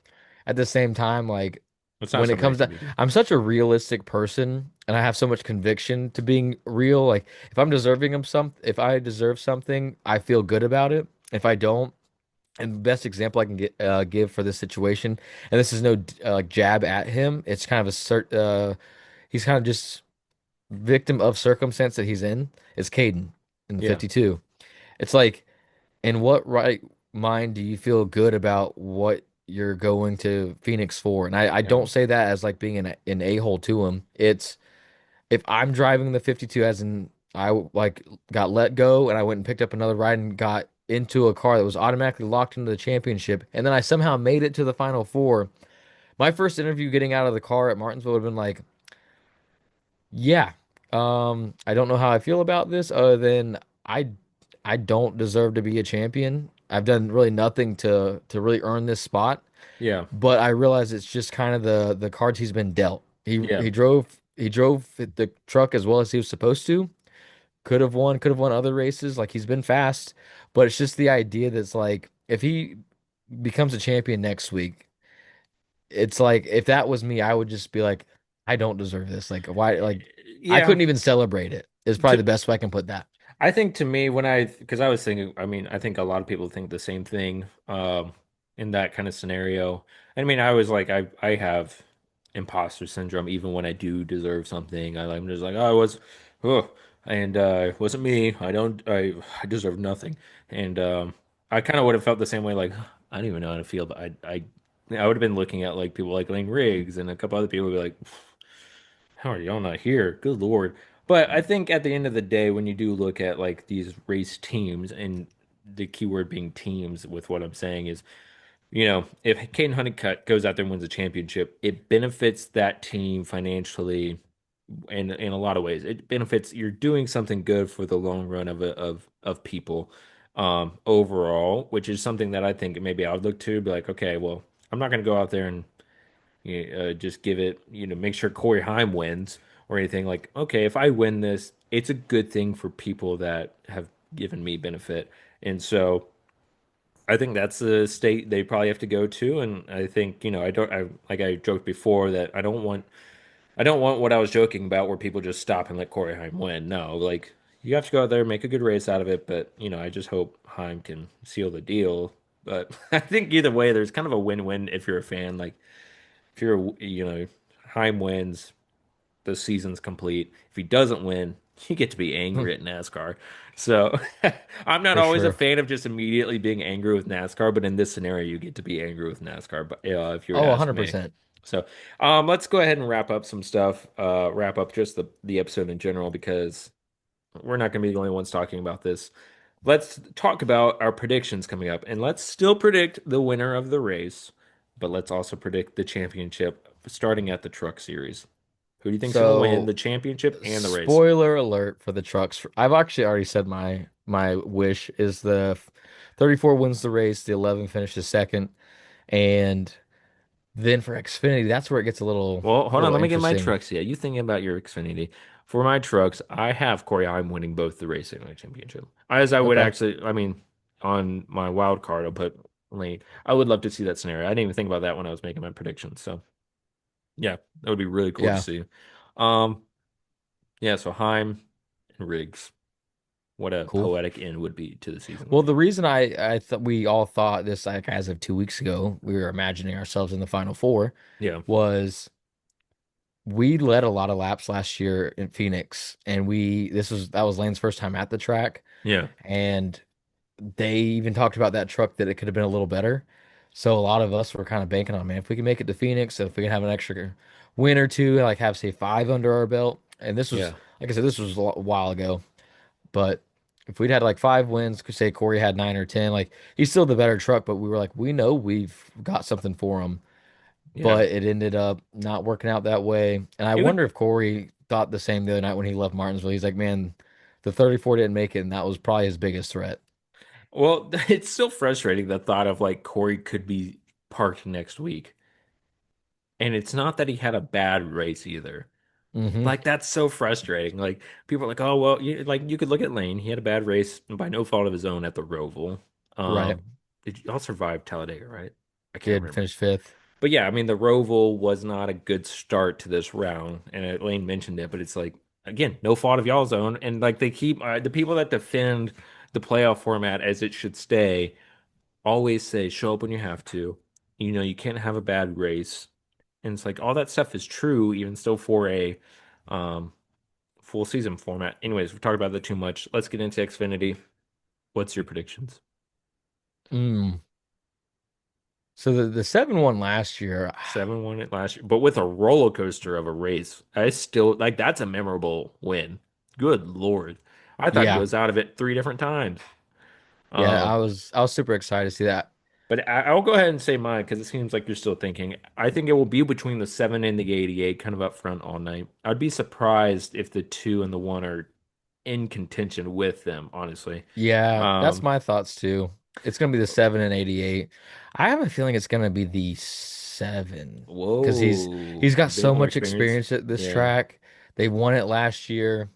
at the same time, like it's not when it something comes that can to, be done. I'm such a realistic person and I have so much conviction to being real. Like if I deserve something, I feel good about it. If I don't, and the best example I can give for this situation, and this is no like jab at him, it's kind of he's kind of just victim of circumstance that he's in. It's Caden in the Yeah. 52. It's like, in what right mind do you feel good about what you're going to Phoenix for? And I Yeah. don't say that as like being an a-hole to him. It's if I'm driving the 52 as in like got let go and I went and picked up another ride and got into a car that was automatically locked into the championship and then I somehow made it to the final four. My first interview getting out of the car at Martinsville would have been like, yeah. I don't know how I feel about this other than I don't deserve to be a champion. I've done really nothing to really earn this spot, Yeah. but I realize it's just kind of the cards he's been dealt. Yeah. He drove the truck as well as he was supposed to. Could have won other races. Like he's been fast, but it's just the idea that's like if he becomes a champion next week, it's like if that was me, I would just be like, I don't deserve this. Like why? Like I Yeah. couldn't even celebrate it. Is probably the To best way I can put that. I think to me because I was thinking, I mean, I think a lot of people think the same thing in that kind of scenario. I mean, I was like I have imposter syndrome even when I do deserve something. I'm just like, oh, oh, and it wasn't me. I deserve nothing. And I kind of would have felt the same way like I don't even know how to feel, but I would have been looking at like people like Lane Riggs and a couple other people would be like how are y'all not here? Good Lord. But I think at the end of the day, when you do look at like these race teams, and the keyword being teams with what I'm saying is, if Caden Honeycutt goes out there and wins a championship, it benefits that team financially in a lot of ways. It benefits you're doing something good for the long run of people. overall, which is something that I think maybe I would look to be like, okay, well, I'm not going to go out there and just give it, make sure Corey Haim wins or anything. Like, okay, if I win this, it's a good thing for people that have given me benefit. And so I think that's the state they probably have to go to. And I think, like I joked before that I don't want what I was joking about where people just stop and let Corey Haim win. No, like you have to go out there, make a good race out of it. But, I just hope Haim can seal the deal. But I think either way, there's kind of a win-win if you're a fan. Like if Haim wins, the season's complete. If he doesn't win, you get to be angry at NASCAR. So I'm not For always a sure. fan of just immediately being angry with NASCAR, but in this scenario, you get to be angry with NASCAR, but if you were to Oh, ask me. 100%. So let's go ahead and wrap up some stuff. Wrap up just the episode in general because we're not going to be the only ones talking about this. Let's talk about our predictions coming up, and let's still predict the winner of the race, but let's also predict the championship starting at the Truck Series. Who do you think's going to win the So, championship and the race? spoiler alert for the trucks. I've actually already said my wish is the 34 wins the race, the 11 finishes second, and then for Xfinity, that's where it gets a little Well, hold on, little let me get my interesting. trucks. Yeah, you thinking about your Xfinity. For my trucks, I have Corey I'm winning both the racing and the championship. As I would Okay. actually, I mean, on my wild card, I'll put Lane. I would love to see that scenario. I didn't even think about that when I was making my predictions. So yeah, that would be really cool to Yeah. see. Um, yeah, so Heim and Riggs. What a Cool. poetic end would be to the season. Well, the reason I thought we all thought this, like as of 2 weeks ago, we were imagining ourselves in the final four, Yeah, was we led a lot of laps last year in Phoenix, and we this was that was Lane's first time at the track, yeah, and they even talked about that truck that it could have been a little better. So a lot of us were kind of banking on, man, if we can make it to Phoenix, if we can have an extra win or two, like have say five under our belt, and this was yeah. like I said, this was a while ago. But if we'd had like five wins, could say Corey had nine or 10, like he's still the better truck, but we were like, we know we've got something for him. Yeah. But it ended up not working out that way. And I It would wonder if Corey thought the same the other night when he left Martinsville. He's like, man, the 34 didn't make it, and that was probably his biggest threat. well, it's still frustrating the thought of like Corey could be parked next week. And it's not that he had a bad race either. Hmm. Like that's so frustrating. Like people are like, oh well, you could look at Lane. He had a bad race by no fault of his own at the Roval. Right. Did y'all survive Talladega, right? I can't Did remember. finish fifth. But yeah, I mean the Roval was not a good start to this round, and Lane mentioned it, but it's like again, no fault of y'all's own, and like they keep the people that defend the playoff format as it should stay always say show up when you have to. You can't have a bad race. And it's like all that stuff is true, even still for a um, full season format. Anyways, we've talked about that too much. Let's get into Xfinity. What's your predictions? Mm. So the 7-1 last year, 7-1 it last year, but with a roller coaster of a race. I still like that's a memorable win. Good Lord. I thought he yeah, was out of it three different times. yeah, Um, I was super excited to see that. but I'll go ahead and say mine because it seems like you're still thinking. I think it will be between the 7 and the 88, kind of up front all night. I'd be surprised if the 2 and the 1 are in contention with them, honestly. Yeah, that's Um, my thoughts too. It's gonna be the 7 and 88. I have a feeling it's gonna be the 7 because he's whoa, a got bit so more much experience. experience at this Yeah. track. They won it last year.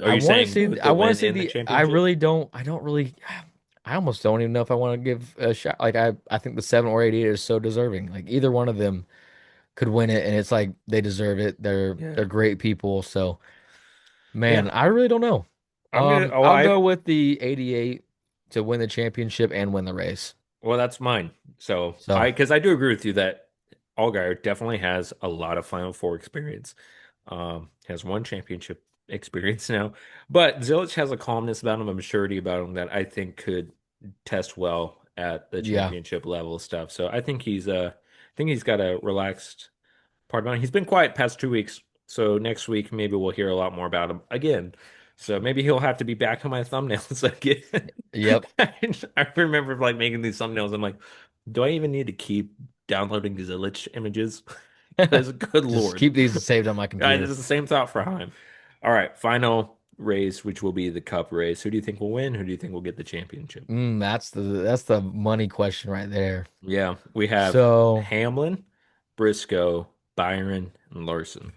Are you saying both the I want to win say and the the championship? I don't really I almost don't even know if I want to give a shot. Like I think the 7 or 88 is so deserving. Like either one of them could win it, and it's like they deserve it. They're Yeah. great people. So Yeah. man, I really don't know. I'm gonna. Oh, I'll go with the 88 to win the championship and win the race. well, that's mine. So So because I do agree with you that Allgaier definitely has a lot of Final Four experience. Has one championship experience now, but Zilic has a calmness about him, a maturity about him that I think could test well at the yeah, championship level stuff. So I think he's got a relaxed part about it. He's been quiet past 2 weeks, so next week maybe we'll hear a lot more about him again. So maybe he'll have to be back on my thumbnails again. yep. I remember like making these thumbnails. I'm like, do I even need to keep downloading Zillich images? Because good Just Lord. keep these saved on my It's computer. the same thought for Heim. All right, final. race, which will be the Cup race. Who do you think will win? Who do you think will get the championship? That's the money question right there. Yeah, we have So Hamlin, Briscoe, Byron, and Larson.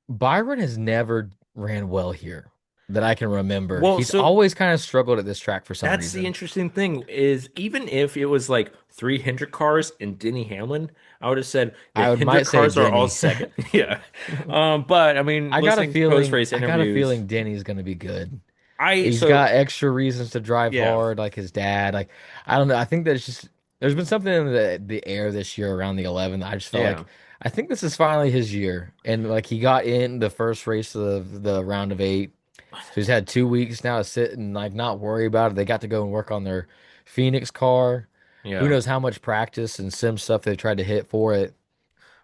Byron has never ran well here that I can remember. Well, He's so always kind of struggled at this track for some that's the reason. interesting thing is even if it was like three Hendrick cars and Denny Hamlin, I would have said the Might Hendrick say cars are all Denny. second. Yeah. But I mean, listening to post-race I got a interviews, feeling Denny's gonna be good. I He's so got extra reasons to drive yeah, hard, like his dad. Like I don't know. I think there's just there's been something in the air this year around the 11 that I just felt like yeah. I think this is finally his year. And like he got in the first race of the round of eight. So he's had 2 weeks now to sit and like not worry about it. They got to go and work on their Phoenix car. Who Yeah. knows how much practice and sim stuff they've tried to hit for it.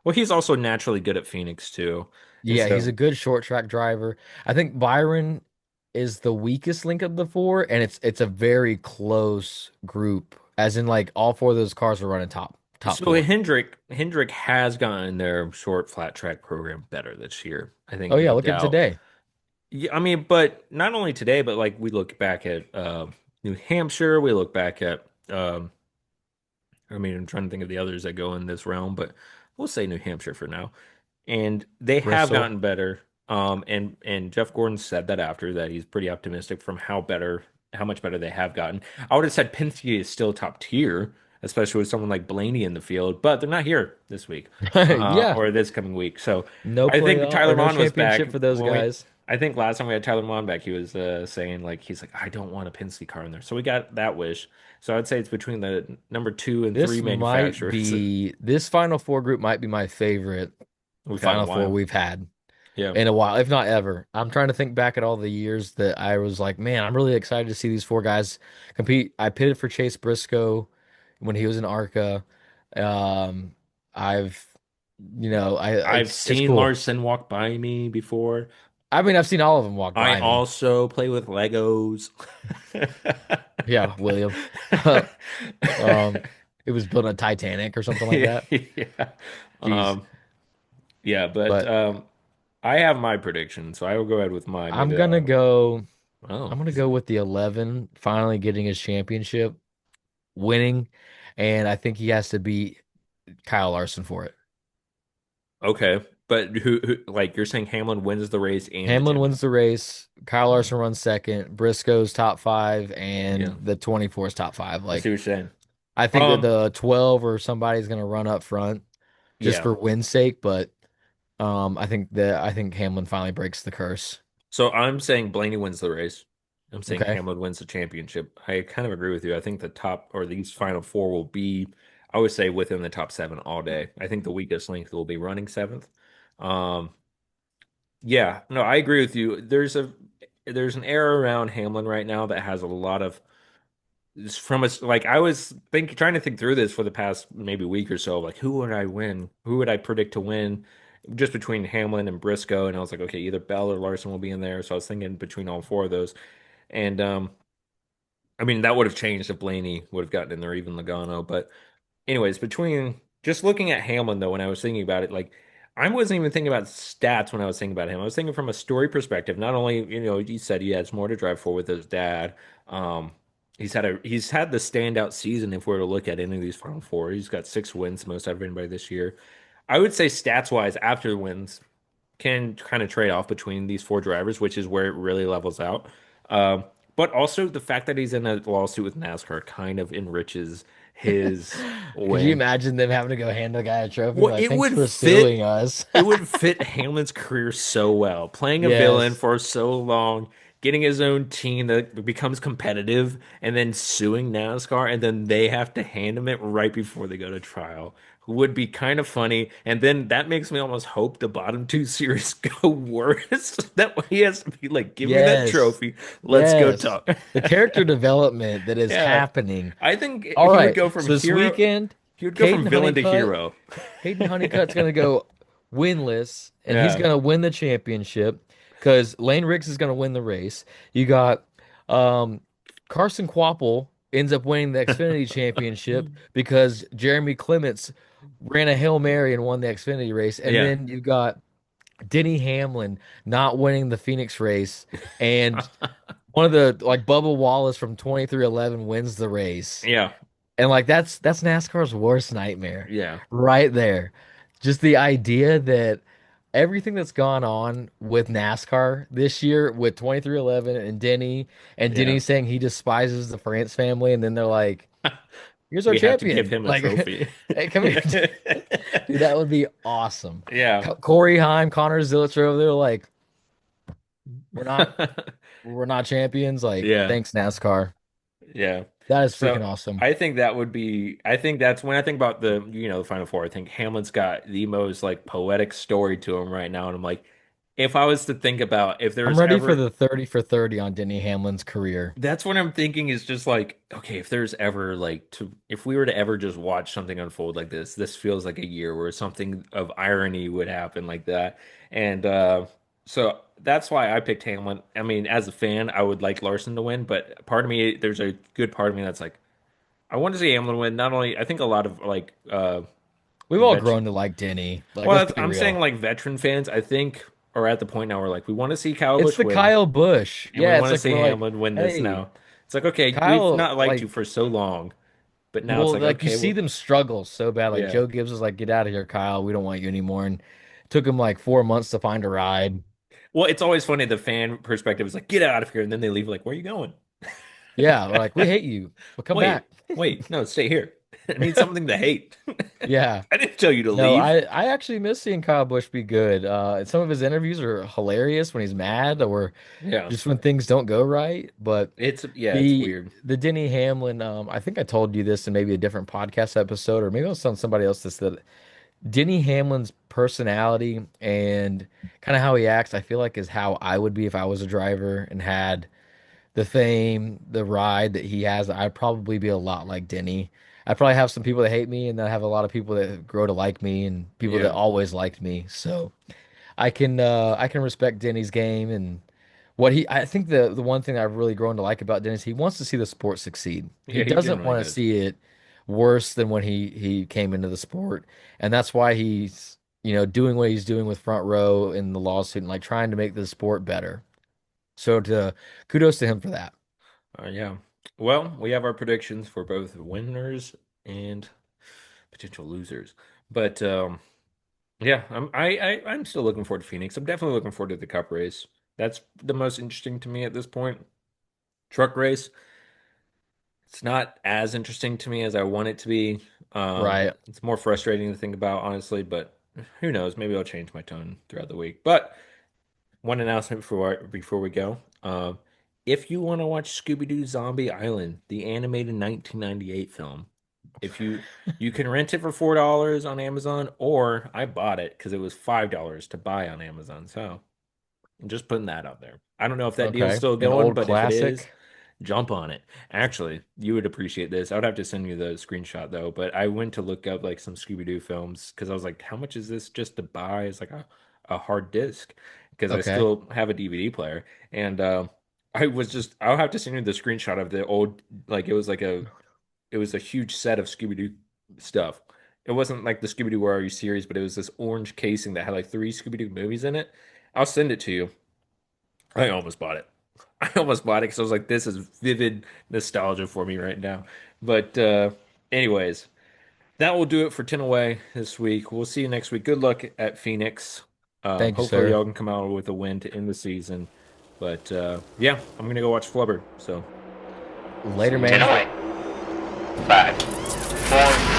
Well, he's also naturally good at Phoenix too. And Yeah, he's so a good short track driver. I think Byron is the weakest link of the four, and it's a very close group. As in, like all four of those cars are running top so four. Hendrick has gotten their short flat track program better this year. I think Oh yeah, no look at doubt. today. Yeah, I mean, but not only today, but like we look back at New Hampshire, we look back at I mean, I'm trying to think of the others that go in this realm, but we'll say New Hampshire for now. And they have Bristol. gotten better. And Jeff Gordon said that after that he's pretty optimistic from how much better they have gotten. I would have said Penske is still top tier, especially with someone like Blaney in the field, but they're not here this week, Yeah, or this coming week. So no I think playoff or Tyler no Vaughn was back championship for those when we. guys. I think last time we had Tyler Vaughn back, he was saying like he's like I don't want a Penske car in there. So we got that wish. So I'd say it's between the number two and three manufacturers. This Final Four group might be my favorite We've had in a Final Four while. we've had Yeah. in a while, if not ever. I'm trying to think back at all the years that I was like, man, I'm really excited to see these four guys compete. I pitted for Chase Briscoe when he was in ARCA. Um, I've, I've it's seen cool. Larson walk by me before. I mean, I've seen all of them walk I by me. also play with Legos. Yeah, William. Um, it was building a Titanic or something like Yeah, that. yeah. Jeez. Um, yeah, but But I have my prediction, so I will go ahead with mine. I'm Maybe gonna go. I'm oh, gonna go with the 11 finally getting his championship, winning, and I think he has to beat Kyle Larson for it. okay. But who like you're saying Hamlin wins the race and the Hamlin wins championship? the race. Kyle Hmm. Larson runs second. Briscoe's top five, Yeah, and the 24 is top five. I see Like what you're saying. I think that Um, the 12 or somebody's gonna run up front just yeah. for win's sake, but I think Hamlin finally breaks the curse. So I'm saying Blaney wins the race. I'm saying Okay. Hamlin wins the championship. I kind of agree with you. I think the top or these final four will be, I would say, within the top seven all day. I think the weakest link will be running seventh. Um, yeah, no, I agree with you. There's an era around Hamlin right now that has a lot of it's from us. Like I was trying to think through this for the past maybe week or so. Like who would I win? Who would I predict to win? Just between Hamlin and Briscoe, and I was like, okay, either Bell or Larson will be in there. So I was thinking between all four of those. And I mean that would have changed if Blaney would have gotten in there, even Logano. But anyways, between just looking at Hamlin though, when I was thinking about it, like I wasn't even thinking about stats when I was thinking about him. I was thinking from a story perspective. Not only, he said he has more to drive for with his dad. Um, he's had the standout season if we were to look at any of these Final Four. He's got 6 wins, most out of anybody this year. I would say stats wise, after the wins, can kind of trade off between these four drivers, which is where it really levels out. Um, but also the fact that he's in a lawsuit with NASCAR kind of enriches his Could you win. imagine them having to go hand the guy a trophy? Well, Like, thanks for suing us. it would fit Hamlin's career so well. Playing a villain Yes. for so long, getting his own team that becomes competitive, and then suing NASCAR, and then they have to hand him it right before they go to trial. Would be kind of funny. And then that makes me almost hope the bottom two series go worse. That way he has to be like, give me that Yes. trophy. Let's go Yes. talk. The character development that is Yeah. happening. I think All he would right. go from So this hero, weekend, he would go from Caden villain to Honeycutt, hero. Caden Honeycutt's gonna go winless, and he's Yeah. gonna win the championship because Lane Riggs is gonna win the race. You got um, Carson Kvapil ends up winning the Xfinity championship because Jeremy Clements ran a Hail Mary and won the Xfinity race, and Yeah. then you got Denny Hamlin not winning the Phoenix race, and one of the like Bubba Wallace from 2311 wins the race. Yeah, And like that's NASCAR's worst nightmare yeah, right there. Just the idea that everything that's gone on with NASCAR this year with 2311 and yeah. Denny saying he despises the France family, and then they're like, here's our We have to give champion. him a Like, trophy. hey, come here. Dude, that would be awesome. Yeah. Corey Heim, Connor Zilicher over there, like, we're not we're not champions. Like, Yeah. thanks, NASCAR. Yeah. That is freaking So awesome. I think that would be, I think that's when I think about the Final Four, I think Hamlin's got the most like poetic story to him right now. And I'm like, if I was to think about if I'm there's ready for ever, the 30 for 30 on Denny Hamlin's career. that's what I'm thinking is just like, okay, if there's ever like if we were to ever just watch something unfold like this feels like a year where something of irony would happen like that. And so that's why I picked Hamlin. I mean, as a fan, I would like Larson to win, but part of me, there's a good part of me that's like, I want to see Hamlin win. Not only, I think a lot of like We've all veteran. grown to like Denny. Like, let's Well, be I'm saying real. like veteran fans. I think are at the point now where like we want to see Kyle It's Busch the win, Kyle Busch. and we Yeah, it's want to like see we're like, Hamlin win this hey, now. It's like okay, we've Kyle, not liked you like, for so long, but now it's well, like like you okay, see well, them struggle so bad. Like yeah. Joe Gibbs was like, get out of here, Kyle. We don't want you anymore. And took him like 4 months to find a ride. Well, it's always funny. The fan perspective is like get out of here, and then they leave like where are you going? Yeah, we're like, we hate you, but come back. Wait, wait, no, stay here. I need something to hate. Yeah. I didn't tell you to No, leave. I actually miss seeing Kyle Busch be good. Some of his interviews are hilarious when he's mad or Yeah, just when things don't go right. But it's the weird. the Denny Hamlin, I think I told you this in maybe a different podcast episode, or maybe I was telling somebody else this that Denny Hamlin's personality and kind of how he acts, I feel like is how I would be if I was a driver and had the fame, the ride that he has. I'd probably be a lot like Denny. I'd probably have some people that hate me, and then I have a lot of people that grow to like me, and people that Yeah, always liked me. So I can respect Denny's game and what he. I think the one thing I've really grown to like about Dennis, he wants to see the sport succeed. He yeah, he doesn't generally want to does. see it worse than when he came into the sport, and that's why he's doing what he's doing with Front Row in the lawsuit and like trying to make the sport better. So to kudos to him for that. Yeah. Well, we have our predictions for both winners and potential losers. But yeah, I'm still looking forward to Phoenix. I'm definitely looking forward to the Cup race. That's the most interesting to me at this point. Truck race, it's not as interesting to me as I want it to be. Right. It's more frustrating to think about, honestly, but who knows? Maybe I'll change my tone throughout the week. But one announcement before we go. If you want to watch Scooby-Doo Zombie Island, the animated 1998 film, if you can rent it for $4 on Amazon, or I bought it because it was $5 to buy on Amazon. So I'm just putting that out there. I don't know if that deal's Okay. still An going, old but if it is, classic. jump on it. Actually, you would appreciate this. I would have to send you the screenshot though, but I went to look up like some Scooby-Doo films because I was like, how much is this just to buy? It's like a hard disk because I Okay. still have a DVD player. And I'll have to send you the screenshot of the old, like it was a huge set of Scooby-Doo stuff. It wasn't like the Scooby-Doo Where Are You series, but it was this orange casing that had like three Scooby-Doo movies in it. I'll send it to you. I almost bought it. I almost bought it because I was like, this is vivid nostalgia for me right now. But anyways, that will do it for 10 away this week. We'll see you next week. Good luck at Phoenix. Thank you, Hopefully sir. y'all can come out with a win to end the season. But yeah, I'm gonna go watch Flubber. So Later, see you 10 man. next week. away. 5, 4,